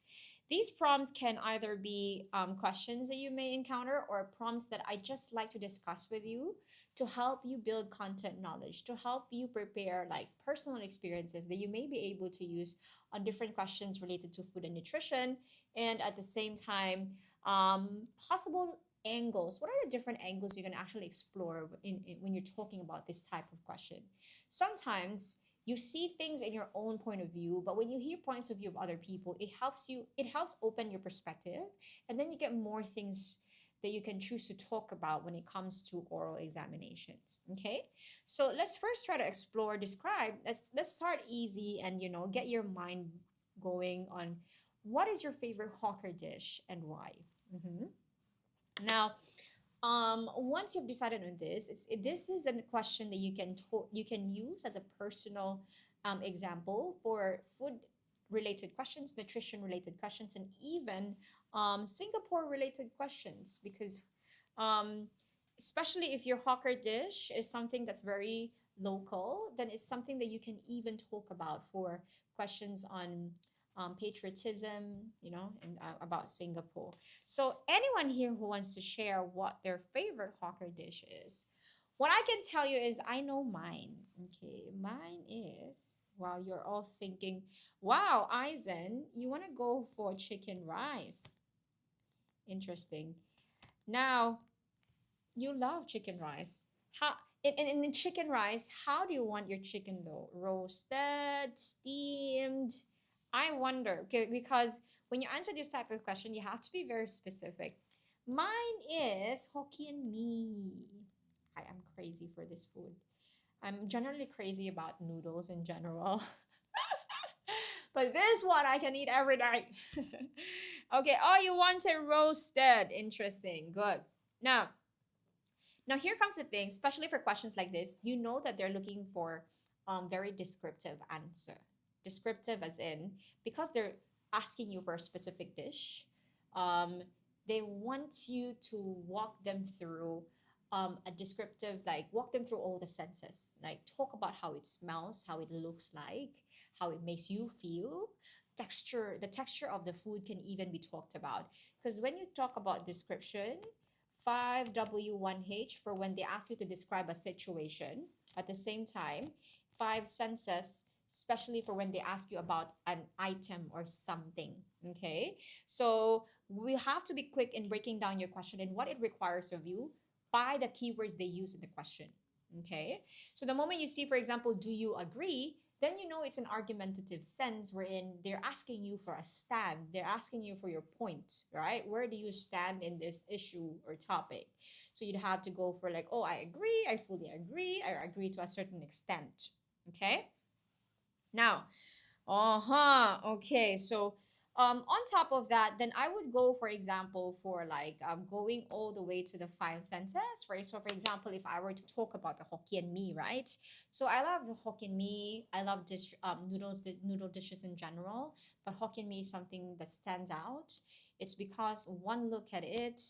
These prompts can either be questions that you may encounter or prompts that I just like to discuss with you to help you build content knowledge, to help you prepare like personal experiences that you may be able to use on different questions related to food and nutrition, and at the same time, possible angles. What are the different angles you can actually explore when you're talking about this type of question? Sometimes you see things in your own point of view, but when you hear points of view of other people, it helps open your perspective, and then you get more things that you can choose to talk about when it comes to oral examinations. Okay, so let's first try to explore, describe. Let's start easy and get your mind going on what is your favorite hawker dish and why. Now, once you've decided on this, this is a question that you can use as a personal example for food related questions, nutrition related questions, and even Singapore related questions, because especially if your hawker dish is something that's very local, then it's something that you can even talk about for questions on patriotism, and about Singapore. So anyone here who wants to share what their favorite hawker dish is, what I can tell you is I know mine. Okay, mine is, wow, you're all thinking, wow, Eisen, you want to go for chicken rice. Interesting. Now, you love chicken rice. How in chicken rice, how do you want your chicken though? Roasted, steamed? I wonder, because when you answer this type of question, you have to be very specific. Mine is Hokkien mee. I am crazy for this food. I'm generally crazy about noodles in general. But this one I can eat every night. Okay, oh, you want it roasted. Interesting. Good. Now here comes the thing, especially for questions like this, you know that they're looking for very descriptive answer. Descriptive as in, because they're asking you for a specific dish, they want you to walk them through a descriptive, like walk them through all the senses, like talk about how it smells, how it looks like, how it makes you feel. The texture of the food can even be talked about, because when you talk about description, 5W1H for when they ask you to describe a situation. At the same time, 5 senses, especially for when they ask you about an item or something. Okay, so we have to be quick in breaking down your question and what it requires of you by the keywords they use in the question. Okay, so the moment you see, for example, do you agree, then you know it's an argumentative sense wherein they're asking you for a stand. They're asking you for your point, right? Where do you stand in this issue or topic? So you'd have to go for like, oh, I agree, I fully agree, I agree to a certain extent. Okay? Now, okay, so on top of that, then I would go, for example, for like going all the way to the 5 senses. So for example, if I were to talk about the Hokkien mee, right? So I love the Hokkien mee. I love noodle dishes in general, but Hokkien mee is something that stands out. It's because one look at it,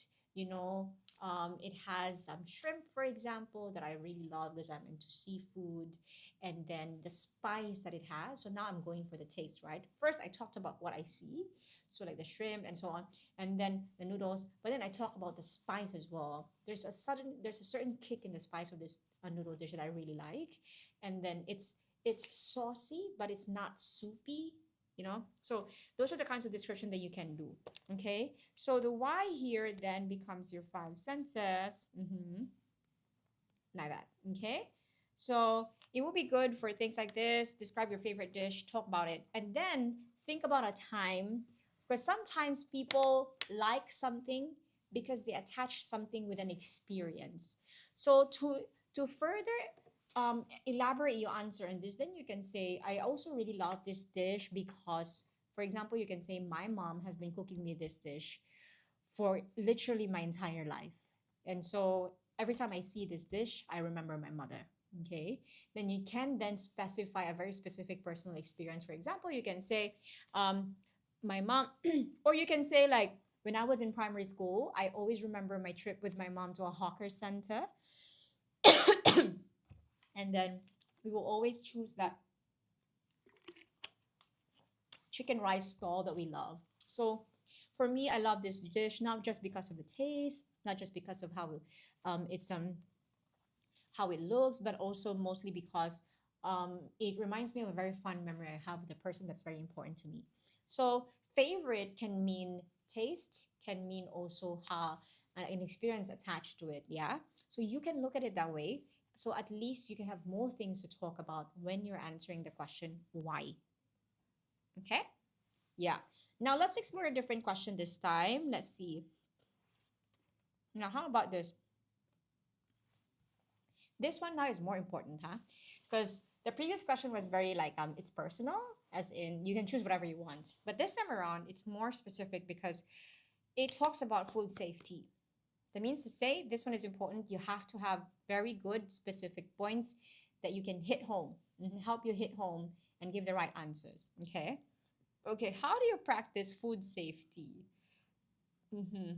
It has some shrimp, for example, that I really love because I'm into seafood, and then the spice that it has. So now I'm going for the taste, right? First, I talked about what I see, so like the shrimp and so on, and then the noodles. But then I talk about the spice as well. There's a certain kick in the spice of this noodle dish that I really like, and then it's saucy, but it's not soupy. So those are the kinds of description that you can do. Okay, so the why here then becomes your five senses. Like that. Okay, so it will be good for things like this. Describe your favorite dish, talk about it, and then think about a time, because sometimes people like something because they attach something with an experience. So to further elaborate your answer on this, then you can say, I also really love this dish because, for example, you can say, my mom has been cooking me this dish for literally my entire life. And so every time I see this dish, I remember my mother. Okay. Then you can then specify a very specific personal experience. For example, you can say, my mom, or you can say, like, when I was in primary school, I always remember my trip with my mom to a hawker center. And then we will always choose that chicken rice stall that we love. So for me, I love this dish not just because of the taste, not just because of it's how it looks, but also mostly because it reminds me of a very fun memory I have with a person that's very important to me. So favorite can mean taste, can mean also how an experience attached to it. Yeah. So you can look at it that way. So at least you can have more things to talk about when you're answering the question, why? Okay. Yeah. Now let's explore a different question this time. Let's see. Now, how about this? This one now is more important, huh? Because the previous question was very like it's personal, as in you can choose whatever you want. But this time around, it's more specific because it talks about food safety. That means to say this one is important. You have to have very good specific points that you can hit home, help you hit home and give the right answers. Okay. Okay. How do you practice food safety? Mm-hmm.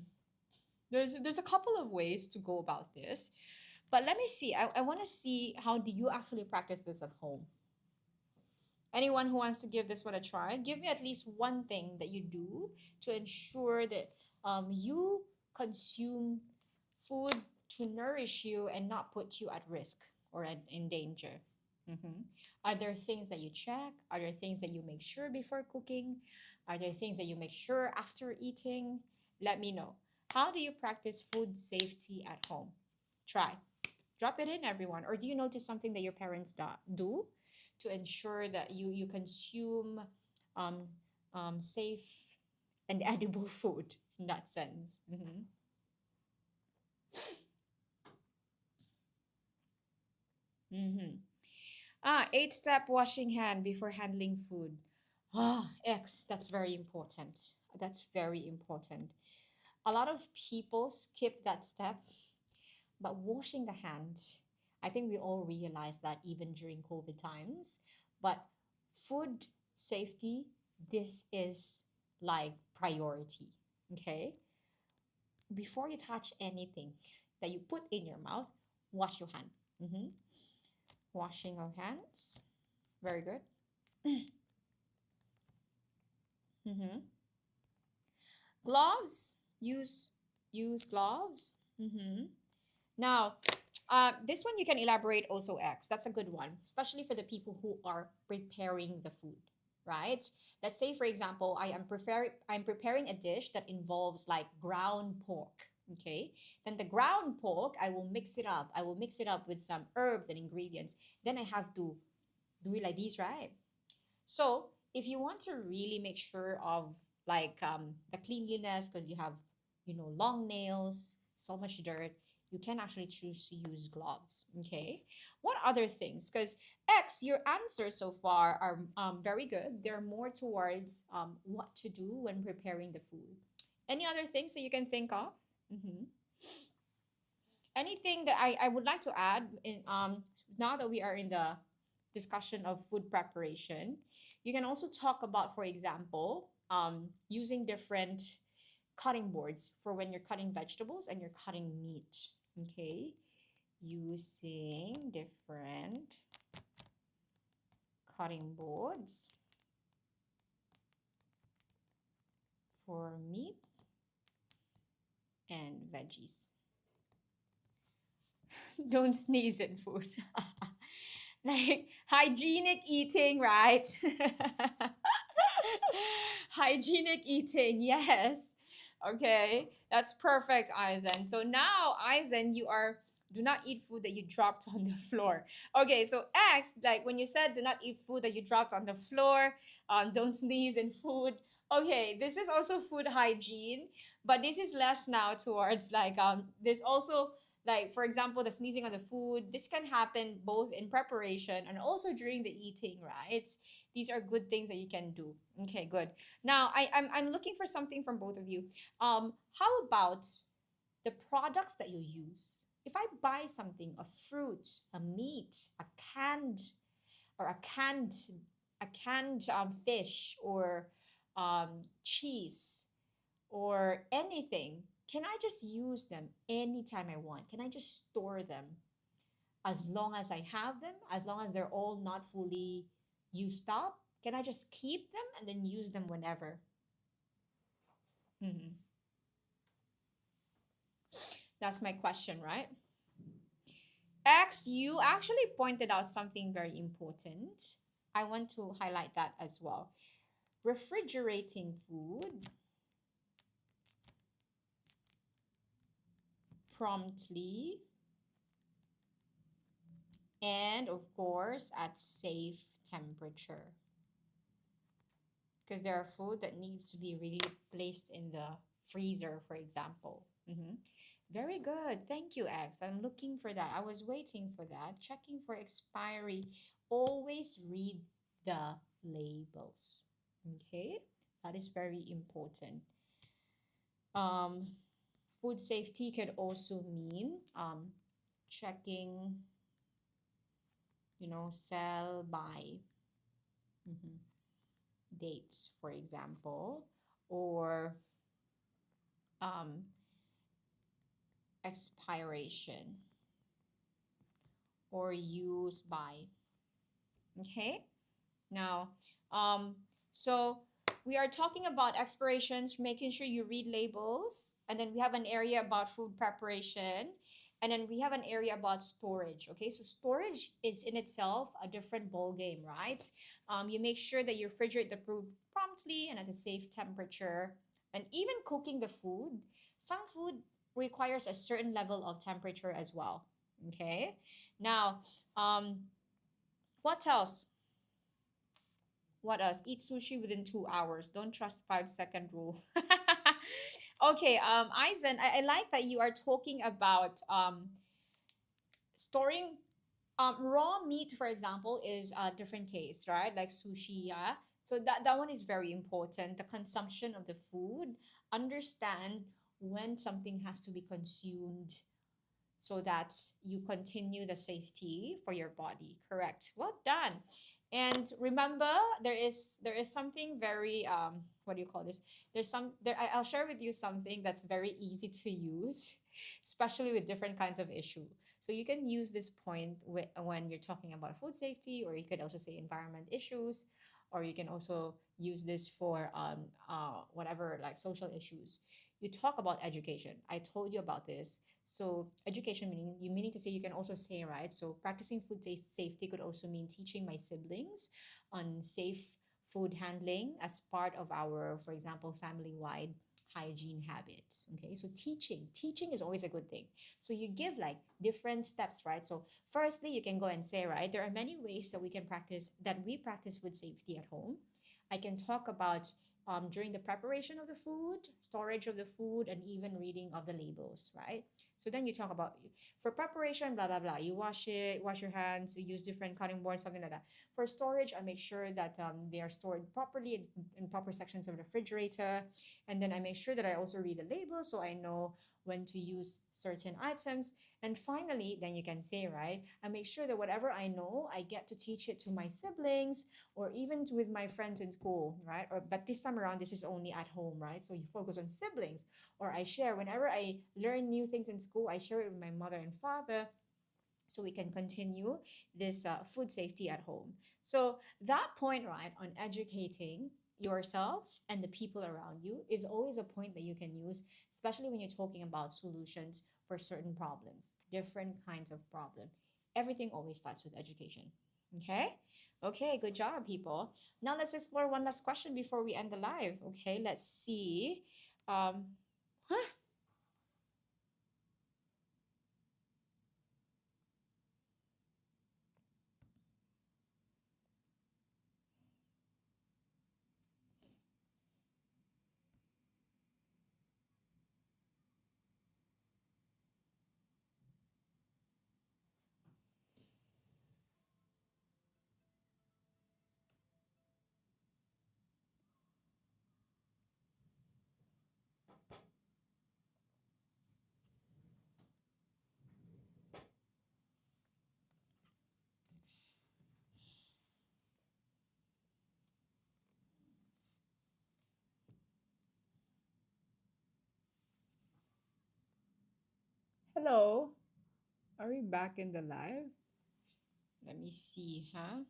There's a couple of ways to go about this, but let me see. I want to see, how do you actually practice this at home? Anyone who wants to give this one a try, give me at least one thing that you do to ensure that you consume food to nourish you and not put you at risk or in danger. Mhm. Are there things that you check? Are there things that you make sure before cooking? Are there things that you make sure after eating? Let me know. How do you practice food safety at home? Try. Drop it in, everyone. Or do you notice something that your parents do to ensure that you consume um, safe and edible food in that sense? Mm-hmm. 8-step washing hand before handling food. X, that's very important. That's very important. A lot of people skip that step, but washing the hands, I think we all realize that even during COVID times. But food safety, this is like priority. Okay. Before you touch anything that you put in your mouth, wash your hand. Washing of hands. Very good. Gloves. Use gloves. Now, this one you can elaborate also, X. That's a good one, especially for the people who are preparing the food, right? Let's say, for example, I'm preparing a dish that involves like ground pork. Okay, then the ground pork, I will mix it up. I will mix it up with some herbs and ingredients. Then I have to do it like this, right? So if you want to really make sure of like the cleanliness, because you have, long nails, so much dirt, you can actually choose to use gloves. Okay. What other things? Because X, your answers so far are very good. They're more towards what to do when preparing the food. Any other things that you can think of? Mm-hmm. Anything that I would like to add in now that we are in the discussion of food preparation, you can also talk about, for example, using different cutting boards for when you're cutting vegetables and you're cutting meat. Okay, using different cutting boards for meat and veggies. Don't sneeze in food. Like hygienic eating, right? Hygienic eating, yes. Okay, that's perfect, Aizen. So now, Aizen, you are do not eat food that you dropped on the floor. Okay, so X, like when you said do not eat food that you dropped on the floor, don't sneeze in food. Okay, this is also food hygiene, but this is less now towards like this also like for example the sneezing on the food. This can happen both in preparation and also during the eating, right? These are good things that you can do. Okay, good. Now I'm looking for something from both of you. How about the products that you use? If I buy something, a fruit, a meat, a canned or a canned fish or cheese or anything, can I just use them anytime I want? Can I just store them as long as I have them, as long as they're all not fully used up? Can I just keep them and then use them whenever? Mhm. That's my question, right? X, you actually pointed out something very important. I want to highlight that as well. Refrigerating food promptly and, of course, at safe temperature. Because there are food that needs to be really placed in the freezer, for example. Very good. Thank you, X. I'm looking for that. I was waiting for that. Checking for expiry. Always read the labels. Okay, that is very important. Um, food safety could also mean checking, sell by dates, for example, or um, expiration or use by. Okay, now so we are talking about expirations, making sure you read labels, and then we have an area about food preparation, and then we have an area about storage. Okay, so storage is in itself a different ball game, right? You make sure that you refrigerate the food promptly and at a safe temperature, and even cooking the food, some food requires a certain level of temperature as well. Okay, now what else? What else? Eat sushi within 2 hours. Don't trust 5-second rule. Okay, Aizen, I like that you are talking about storing raw meat, for example, is a different case, right? Like sushi, yeah. So that one is very important. The consumption of the food, understand when something has to be consumed so that you continue the safety for your body. Correct. Well done. And remember, there is something very what do you call this? I'll share with you something that's very easy to use, especially with different kinds of issue. So you can use this point when you're talking about food safety, or you could also say environment issues, or you can also use this for whatever like social issues. You talk about education. I told you about this. So education meaning to say, you can also say, right? So practicing food safety could also mean teaching my siblings on safe food handling as part of our, for example, family-wide hygiene habits. Okay, so teaching is always a good thing. So you give like different steps, right? So firstly, you can go and say, right, there are many ways that we practice food safety at home. I can talk about during the preparation of the food, storage of the food, and even reading of the labels, right? So then you talk about for preparation, blah, blah, blah. You wash your hands, you use different cutting boards, something like that. For storage, I make sure that they are stored properly in proper sections of the refrigerator. And then I make sure that I also read the label so I know when to use certain items. And finally, then you can say, right, I make sure that whatever I know, I get to teach it to my siblings or even with my friends in school, right? Or but this time around, this is only at home, right? So you focus on siblings, or I share whenever I learn new things in school, I share it with my mother and father so we can continue this food safety at home. So that point, right, on educating yourself and the people around you is always a point that you can use, especially when you're talking about solutions for certain problems, different kinds of problem. Everything always starts with education. Okay. Okay, good job, people. Now let's explore one last question before we end the live. Okay, let's see. um Hello, are we back in the live? Let me see, huh?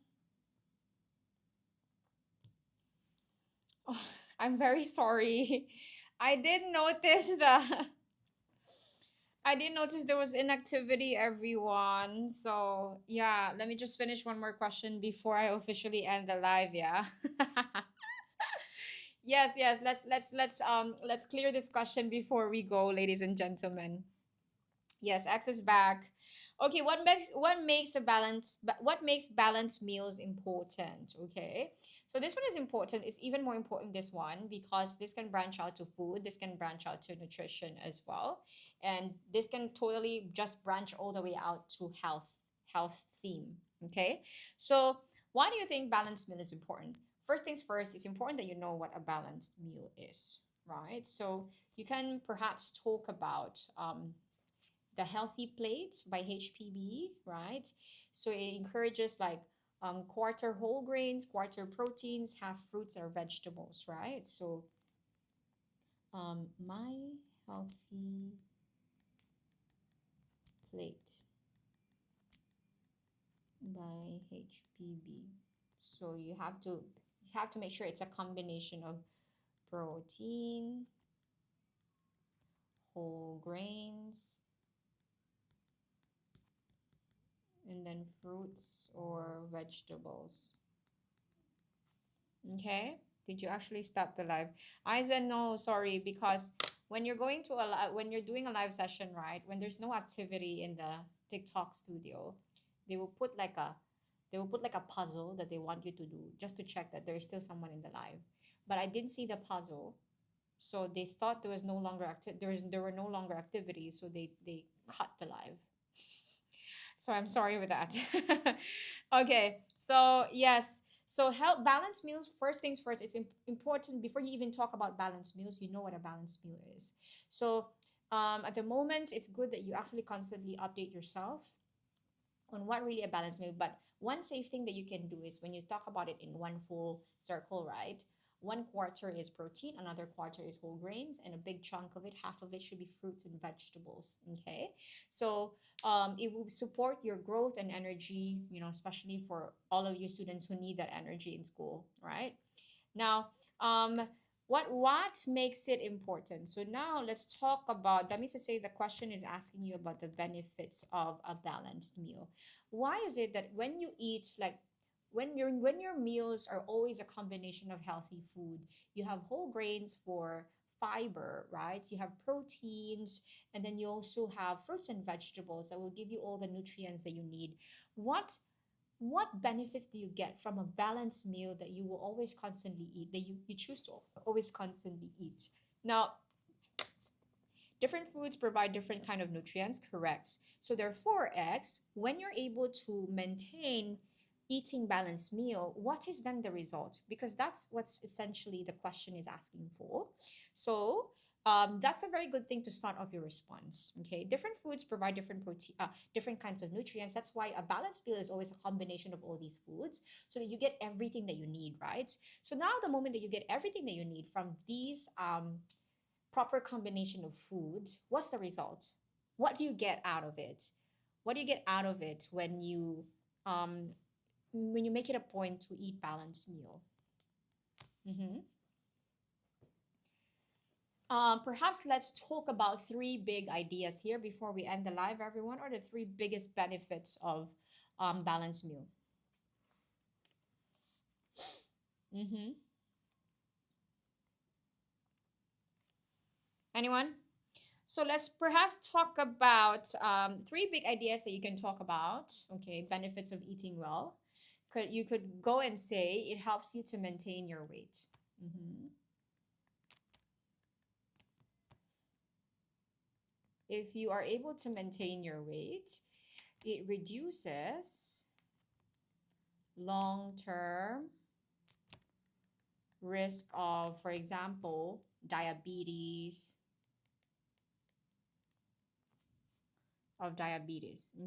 Oh, I'm very sorry. I did notice the I did notice there was inactivity, everyone. So yeah, let me just finish one more question before I officially end the live. Yeah. Yes, yes. Let's clear this question before we go, ladies and gentlemen. Yes, X is back. Okay, what makes balanced meals important? Okay. So this one is important. It's even more important this one because this can branch out to food, this can branch out to nutrition as well. And this can totally just branch all the way out to health theme. Okay. So why do you think balanced meal is important? First things first, it's important that you know what a balanced meal is, right? So you can perhaps talk about the Healthy Plate by HPB, right? So it encourages like quarter whole grains, quarter proteins, half fruits or vegetables, right? So my Healthy Plate by HPB. So you have to make sure it's a combination of protein, whole grains, and then fruits or vegetables. Okay. Did you actually stop the live? I said no, sorry, because when you're going to when you're doing a live session, right? When there's no activity in the TikTok studio, they will put like a they will put like a puzzle that they want you to do just to check that there is still someone in the live. But I didn't see the puzzle, so they thought there was no longer there were no longer activities, so they cut the live. So I'm sorry with that. Okay, so yes, so help balanced meals. First things first, it's important before you even talk about balanced meals. You know what a balanced meal is. So at the moment, it's good that you actually constantly update yourself on what really a balanced meal. But one safe thing that you can do is when you talk about it in one full circle, right? One quarter is protein, another quarter is whole grains, and a big chunk of it, half of it should be fruits and vegetables. Okay, so it will support your growth and energy, especially for all of you students who need that energy in school, right? Now, what makes it important? So now let's talk about. That means to say the question is asking you about the benefits of a balanced meal. Why is it that when you eat like when your meals are always a combination of healthy food, you have whole grains for fiber, right? So you have proteins, and then you also have fruits and vegetables that will give you all the nutrients that you need. What benefits do you get from a balanced meal that you will always constantly eat, that you choose to always constantly eat? Now, different foods provide different kind of nutrients, correct? So therefore, X, when you're able to maintain eating balanced meal, what is then the result? Because that's what's essentially the question is asking for. So that's a very good thing to start off your response. Okay, different foods provide different protein, different kinds of nutrients. That's why a balanced meal is always a combination of all these foods, so that you get everything that you need, right? So now, the moment that you get everything that you need from these proper combination of foods, what's the result? What do you get out of it? What do you get out of it um, when you make it a point to eat balanced meal? Mm-hmm. Perhaps let's talk about three big ideas here before we end the live, everyone, or the three biggest benefits of balanced meal. Mm-hmm. Anyone? So let's perhaps talk about three big ideas that you can talk about. Okay, benefits of eating well. You could go and say it helps you to maintain your weight. Mm-hmm. If you are able to maintain your weight, it reduces long-term risk of, for example, diabetes,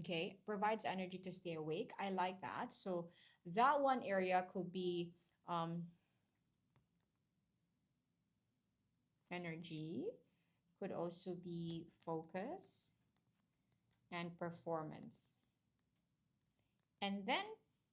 okay? Provides energy to stay awake. I like that. So that one area could be energy, could also be focus and performance. And then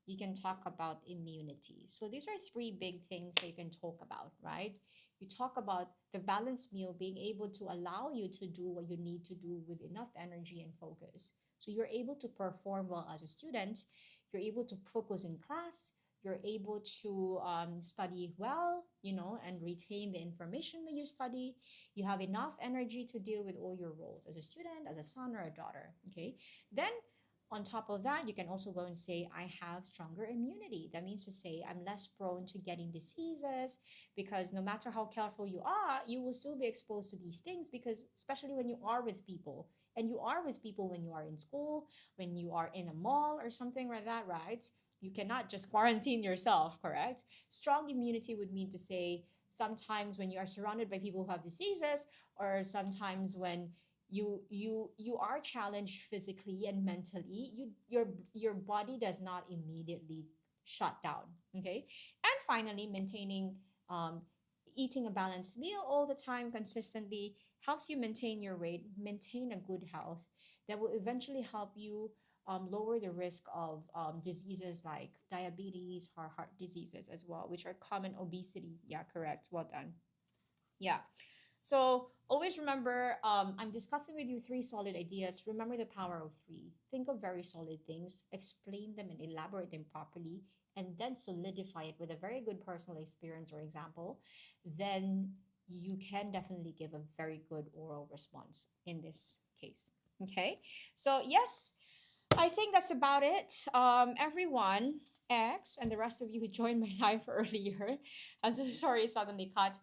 you can talk about immunity. So these are three big things that you can talk about, right? You talk about the balanced meal being able to allow you to do what you need to do with enough energy and focus. So you're able to perform well as a student, you're able to focus in class, you're able to study well, and retain the information that you study. You have enough energy to deal with all your roles as a student, as a son or a daughter, okay? Then on top of that, you can also go and say, I have stronger immunity. That means to say, I'm less prone to getting diseases, because no matter how careful you are, you will still be exposed to these things, because especially when you are with people, and you are with people when you are in school, when you are in a mall or something like that, right? You cannot just quarantine yourself, correct? Strong immunity would mean to say, sometimes when you are surrounded by people who have diseases, or sometimes when you are challenged physically and mentally, your body does not immediately shut down, okay? And finally, maintaining eating a balanced meal all the time consistently helps you maintain your weight, maintain a good health, that will eventually help you lower the risk of diseases like diabetes or heart diseases as well, which are common. Obesity, yeah, correct, well done. Yeah. So always remember, I'm discussing with you three solid ideas. Remember the power of three. Think of very solid things, explain them and elaborate them properly, and then solidify it with a very good personal experience or example. Then you can definitely give a very good oral response in this case. Okay. So, yes, I think that's about it. Everyone, X, and the rest of you who joined my live earlier. I'm so sorry it suddenly cut.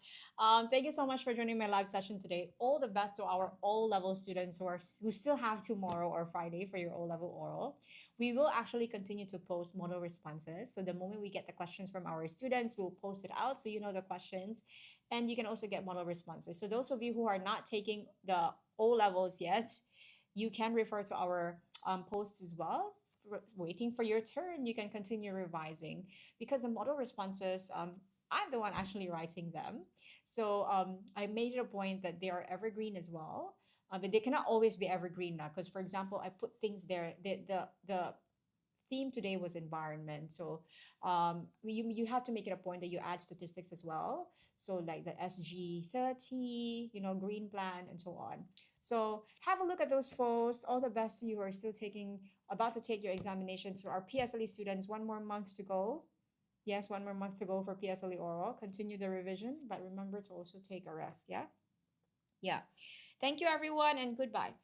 Thank you so much for joining my live session today. All the best to our O-level students who still have tomorrow or Friday for your O-level oral. We will actually continue to post model responses. So the moment we get the questions from our students, we'll post it out so you know the questions. And you can also get model responses. So those of you who are not taking the O-levels yet, you can refer to our posts as well. Waiting for your turn, you can continue revising, because the model responses, I'm the one actually writing them. So I made it a point that they are evergreen as well. But they cannot always be evergreen now, because for example, I put things there. The theme today was environment. So you have to make it a point that you add statistics as well. So like the SG30, green plan, and so on. So have a look at those posts. All the best to you who are still about to take your examinations. So our PSLE students, 1 more month to go. Yes, 1 more month to go for PSLE oral. Continue the revision, but remember to also take a rest. Yeah. Yeah. Thank you, everyone, and goodbye.